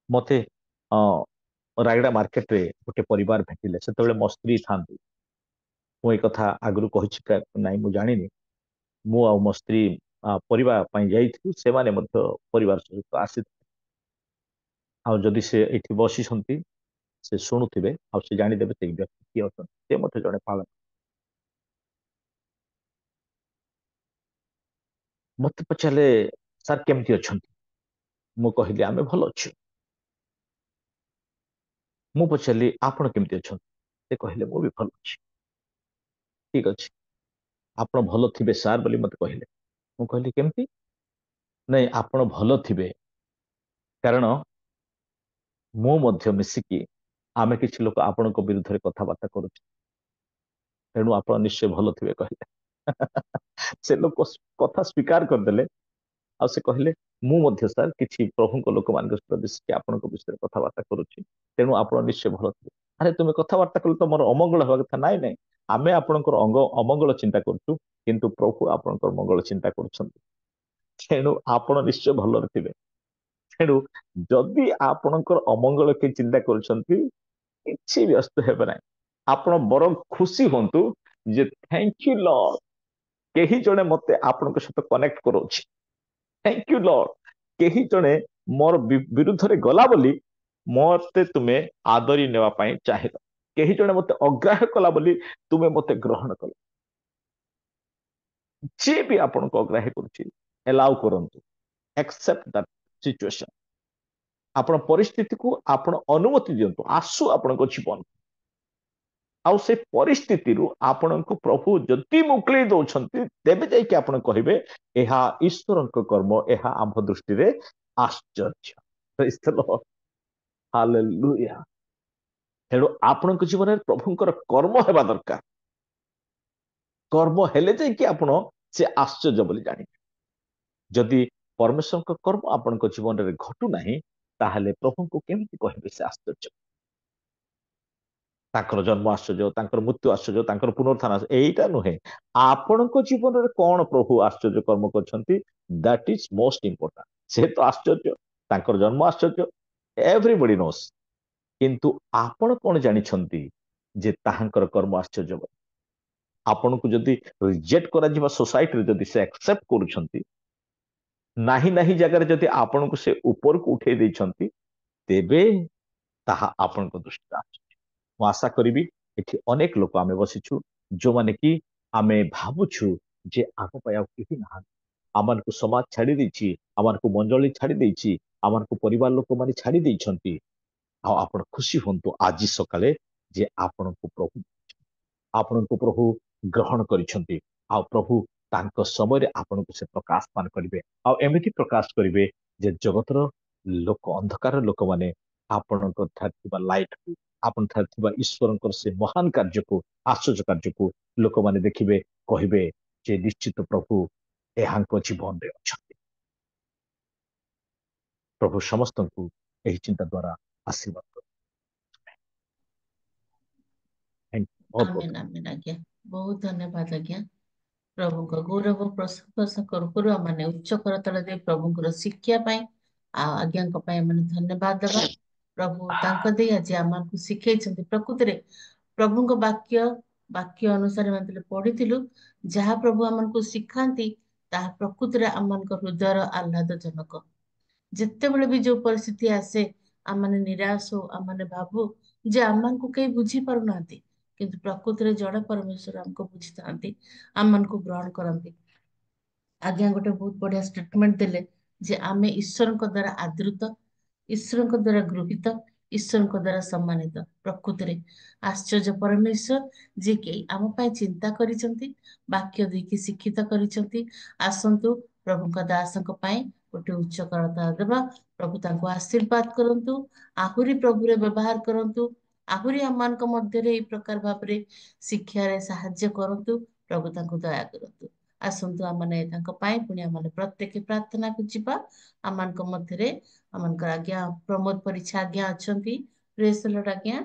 ମତେ ରାୟଗଡା ମାର୍କେଟରେ ଗୋଟେ ପରିବାର ଭେଟିଲେ। ସେତେବେଳେ ମୋ ସ୍ତ୍ରୀ ଥାନ୍ତି। ମୁଁ ଏ କଥା ଆଗରୁ କହିଛି ନାଇଁ ମୁଁ ଜାଣିନି। ମୁଁ ଆଉ ମୋ ସ୍ତ୍ରୀ ପରିବା ପାଇଁ ଯାଇଥିଲୁ, ସେମାନେ ମଧ୍ୟ ପରିବାର ସହିତ ଆସିଥିଲେ। ଆଉ ଯଦି ସେ ଏଠି ବସିଛନ୍ତି, ସେ ଶୁଣୁଥିବେ ଆଉ ସେ ଜାଣିଦେବେ ସେଇ ବ୍ୟକ୍ତି କିଏ ଅଛନ୍ତି, ସେ ମଧ୍ୟ ଜଣେ ପାଳନ। ମତେ ପଚାରିଲେ ସାର୍ କେମିତି ଅଛନ୍ତି? ମୁଁ କହିଲି ଆମେ ଭଲ ଅଛୁ। ମୁଁ ପଚାରିଲି ଆପଣ କେମିତି ଅଛନ୍ତି? ସେ କହିଲେ ମୁଁ ବି ଭଲ ଅଛି। ଠିକ ଅଛି, ଆପଣ ଭଲ ଥିବେ ସାର୍ ବୋଲି ମତେ କହିଲେ। ମୁଁ କହିଲି କେମିତି? ନାଇଁ ଆପଣ ଭଲ ଥିବେ, କାରଣ ମୁଁ ମଧ୍ୟ ମିଶିକି ଆମେ କିଛି ଲୋକ ଆପଣଙ୍କ ବିରୁଦ୍ଧରେ କଥାବାର୍ତ୍ତା କରୁଛୁ, ତେଣୁ ଆପଣ ନିଶ୍ଚୟ ଭଲ ଥିବେ କହିଲେ। ସେ ଲୋକ କଥା ସ୍ୱୀକାର କରିଦେଲେ, ଆଉ ସେ କହିଲେ ମୁଁ ମଧ୍ୟ ସାର୍ କିଛି ପ୍ରଭୁଙ୍କ ଲୋକମାନଙ୍କ ସହିତ ମିଶିକି ଆପଣଙ୍କ ବିଷୟରେ କଥାବାର୍ତ୍ତା କରୁଛି, ତେଣୁ ଆପଣ ନିଶ୍ଚୟ ଭଲ ଥିବେ। ଆରେ ତୁମେ କଥାବାର୍ତ୍ତା କଲେ ତ ମୋର ଅମଙ୍ଗଳ ହେବା କଥା। ନାଇଁ ନାଇଁ, ଆମେ ଆପଣଙ୍କର ଅମଙ୍ଗଳ ଚିନ୍ତା କରୁଛୁ, କିନ୍ତୁ ପ୍ରଭୁ ଆପଣଙ୍କର ମଙ୍ଗଳ ଚିନ୍ତା କରୁଛନ୍ତି, ତେଣୁ ଆପଣ ନିଶ୍ଚୟ ଭଲରେ ଥିବେ। ତେଣୁ ଯଦି ଆପଣଙ୍କର ଅମଙ୍ଗଳ କିଏ ଚିନ୍ତା କରୁଛନ୍ତି, କିଛି ବ୍ୟସ୍ତ ହେବେ ନାହିଁ। ଆପଣ ବରଂ ଖୁସି ହୁଅନ୍ତୁ ଯେ ଥ୍ୟାଙ୍କ ୟୁ ଲର୍ଡ, କେହି ଜଣେ ମତେ ଆପଣଙ୍କ ସହିତ କନେକ୍ଟ କରଉଛି। ଥ୍ୟାଙ୍କ ୟୁ ଲର୍ଡ, କେହି ଜଣେ ମୋର ବିରୁଦ୍ଧରେ ଗଲା ବୋଲି ମତେ ତୁମେ ଆଦରି ନେବା ପାଇଁ ଚାହିଁଲ, କେହି ଜଣେ ମତେ ଅଗ୍ରାହ୍ୟ କଲା ବୋଲି ତୁମେ ମତେ ଗ୍ରହଣ କଲ। ଯିଏ ବି ଆପଣଙ୍କୁ ଅଗ୍ରାହ୍ୟ କରୁଛି, ଏଲାଉ କରନ୍ତୁ, accept that situation। ଆପଣ ପରିସ୍ଥିତିକୁ ଆପଣ ଅନୁମତି ଦିଅନ୍ତୁ, ଆସୁ ଆପଣଙ୍କ ଜୀବନ। ଆଉ ସେ ପରିସ୍ଥିତିରୁ ଆପଣଙ୍କୁ ପ୍ରଭୁ ଯଦି ମୁକୁଳେଇ ଦଉଛନ୍ତି, ତେବେ ଯାଇକି ଆପଣ କହିବେ ଏହା ଈଶ୍ୱରଙ୍କ କର୍ମ, ଏହା ଆମ୍ଭ ଦୃଷ୍ଟିରେ ଆଶ୍ଚର୍ଯ୍ୟ। Praise the Lord, hallelujah। ତେଣୁ ଆପଣଙ୍କ ଜୀବନରେ ପ୍ରଭୁଙ୍କର କର୍ମ ହେବା ଦରକାର। କର୍ମ ହେଲେ ଯାଇକି ଆପଣ ସେ ଆଶ୍ଚର୍ଯ୍ୟ ବୋଲି ଜାଣିବେ। ଯଦି ପରମେଶ୍ୱରଙ୍କ କର୍ମ ଆପଣଙ୍କ ଜୀବନରେ ଘଟୁନାହିଁ, ତାହେଲେ ପ୍ରଭୁଙ୍କୁ କେମିତି କହିବେ ସେ ଆଶ୍ଚର୍ଯ୍ୟ? ତାଙ୍କର ଜନ୍ମ ଆଶ୍ଚର୍ଯ୍ୟ, ତାଙ୍କର ମୃତ୍ୟୁ ଆଶ୍ଚର୍ଯ୍ୟ, ତାଙ୍କର ପୁନରୁତ୍ଥାନ ଏଇଟା ନୁହେଁ, ଆପଣଙ୍କ ଜୀବନରେ କଣ ପ୍ରଭୁ ଆଶ୍ଚର୍ଯ୍ୟ କର୍ମ କରିଛନ୍ତି, ଦ୍ୟାଟ୍ ଇଜ ମୋଷ୍ଟ ଇମ୍ପୋର୍ଟାଣ୍ଟ। ସେ ତ ଆଶ୍ଚର୍ଯ୍ୟ, ତାଙ୍କର ଜନ୍ମ ଆଶ୍ଚର୍ଯ୍ୟ, ଏଭ୍ରିବଡି ନୋସ୍, କିନ୍ତୁ ଆପଣ କଣ ଜାଣିଛନ୍ତି ଯେ ତାହାଙ୍କର କର୍ମ ଆଶ୍ଚର୍ଯ୍ୟ? ଆପଣଙ୍କୁ ଯଦି ରିଜେକ୍ଟ କରାଯିବା ସୋସାଇଟିରେ ଯଦି ସେ ଆକ୍ସେପ୍ଟ କରୁଛନ୍ତି, ନାହିଁ ନାହିଁ ଜାଗାରେ ଯଦି ଆପଣଙ୍କୁ ସେ ଉପରକୁ ଉଠେଇ ଦେଇଛନ୍ତି, ତେବେ ତାହା ଆପଣଙ୍କ ଦୃଷ୍ଟିରେ ଆସୁଛି। ମୁଁ ଆଶା କରିବି ଏଠି ଅନେକ ଲୋକ ଆମେ ବସିଛୁ, ଯୋଉମାନେ କି ଆମେ ଭାବୁଛୁ ଯେ ଆମ ପାଇଁ ଆଉ କେହି ନାହାନ୍ତି, ଆମମାନଙ୍କୁ ସମାଜ ଛାଡି ଦେଇଛି, ଆମମାନଙ୍କୁ ମଣ୍ଡଳୀ ଛାଡି ଦେଇଛି, ଆମମାନଙ୍କୁ ପରିବାର ଲୋକମାନେ ଛାଡି ଦେଇଛନ୍ତି। ଆଉ ଆପଣ ଖୁସି ହୁଅନ୍ତୁ ଆଜି ସକାଳେ ଯେ ଆପଣଙ୍କୁ ପ୍ରଭୁ ଗ୍ରହଣ କରିଛନ୍ତି, ଆଉ ପ୍ରଭୁ ତାଙ୍କ ସମୟରେ ଆପଣଙ୍କୁ ସେ ପ୍ରକାଶ ମାନ କରିବେ, ଆଉ ଏମିତି ପ୍ରକାଶ କରିବେ ଯେ ଜଗତର ଲୋକ, ଅନ୍ଧକାର ଲୋକମାନେ ଆପଣଙ୍କ ଠାରେ ଥିବା ଲାଇଟକୁ, ଆପଣ ଠାରେ ଥିବା ଈଶ୍ୱରଙ୍କର ସେ ମହାନ କାର୍ଯ୍ୟକୁ, ଆଶ୍ଚର୍ଯ୍ୟ କାର୍ଯ୍ୟକୁ ଲୋକମାନେ ଦେଖିବେ, କହିବେ ଯେ ନିଶ୍ଚିତ ପ୍ରଭୁ ଏହାଙ୍କ ଜୀବନରେ ଅଛନ୍ତି। ପ୍ରଭୁ ସମସ୍ତଙ୍କୁ ଏହି ଚିନ୍ତା ଦ୍ୱାରା ଆଶୀର୍ବାଦ କରନ୍ତୁ। ଆମେନ୍ ଆମେନ୍ ଆଜ୍ଞା, ବହୁତ ଧନ୍ୟବାଦ ଆଜ୍ଞା। ପ୍ରଭୁଙ୍କ ଗୌରବ ପ୍ରଶଂସା କରୁ କରୁ ଆମେ ଉଚ୍ଚ କରତଳ ଦେଇ ପ୍ରଭୁଙ୍କର ଶିକ୍ଷା ପାଇଁ ଆଉ ଆଜ୍ଞାଙ୍କ ପାଇଁ ଆମେ ଧନ୍ୟବାଦ ଦେବା। ପ୍ରଭୁ ତାଙ୍କ ଦେଇ ଆଜି ଆମକୁ ଶିଖେଇଛନ୍ତି, ପ୍ରକୃତିରେ ପ୍ରଭୁଙ୍କ ବାକ୍ୟ ଅନୁସାରେ ଆମେ ପଢିଥିଲୁ, ଯାହା ପ୍ରଭୁ ଆମକୁ ଶିଖାନ୍ତି ତାହା ପ୍ରକୃତିରେ ଆମମାନଙ୍କ ହୃଦୟର ଆହ୍ଲାଦଜନକ। ଯେତେବେଳେ ବି ଯୋଉ ପରିସ୍ଥିତି ଆସେ, ଆମମାନେ ନିରାଶ ହଉ, ଆମମାନେ ଭାବୁ ଯେ ଆମମାନଙ୍କୁ କେହି ବୁଝିପାରୁନାହାନ୍ତି, କିନ୍ତୁ ପ୍ରକୃତିରେ ଜଣେ ପରମେଶ୍ୱର ଆମକୁ ବୁଝିଥାନ୍ତି, ଆମମାନଙ୍କୁ ଗ୍ରହଣ କରନ୍ତି। ଆଜ୍ଞା ଗୋଟେ ବହୁତ ବଢିଆ ଷ୍ଟେଟମେଣ୍ଟ ଦେଲେ ଯେ ଆମେ ଈଶ୍ୱରଙ୍କ ଦ୍ୱାରା ଆଦୃତ, ଈଶ୍ୱରଙ୍କ ଦ୍ୱାରା ଗୃହୀତ, ଈଶ୍ୱରଙ୍କ ଦ୍ୱାରା ସମ୍ମାନିତ। ପ୍ରକୃତିରେ ଆଶ୍ଚର୍ଯ୍ୟ ପରମେଶ୍ୱର ଯିଏ କି ଆମ ପାଇଁ ଚିନ୍ତା କରିଛନ୍ତି, ବାକ୍ୟ ଦେଇକି ଶିକ୍ଷିତ କରିଛନ୍ତି। ଆସନ୍ତୁ ପ୍ରଭୁଙ୍କ ଦାସଙ୍କ ପାଇଁ ଗୋଟେ ଉଚ୍ଚ କରତାଳ ଦେବା। ପ୍ରଭୁ ତାଙ୍କୁ ଆଶୀର୍ବାଦ କରନ୍ତୁ, ଆହୁରି ପ୍ରଭୁରେ ବ୍ୟବହାର କରନ୍ତୁ, ଆହୁରି ଆମମାନଙ୍କ ମଧ୍ୟରେ ଏଇ ପ୍ରକାର ଭାବରେ ଶିକ୍ଷାରେ ସାହାଯ୍ୟ କରନ୍ତୁ। ପ୍ରଭୁ ତାଙ୍କୁ ଦୟା କରନ୍ତୁ। ଆସନ୍ତୁ ଆମମାନେ ତାଙ୍କ ପାଇଁ ପୁଣି ଆମମାନେ ପ୍ରତ୍ୟେକ ପ୍ରାର୍ଥନାକୁ ଯିବା। ଆମମାନଙ୍କ ମଧ୍ୟରେ ଆମମାନଙ୍କର ଆଜ୍ଞା ପ୍ରମୋଦ ପରିଛା ଆଜ୍ଞା ଅଛନ୍ତି। ପ୍ରେଜ୍ ଦ ଲର୍ଡ ଆଜ୍ଞା।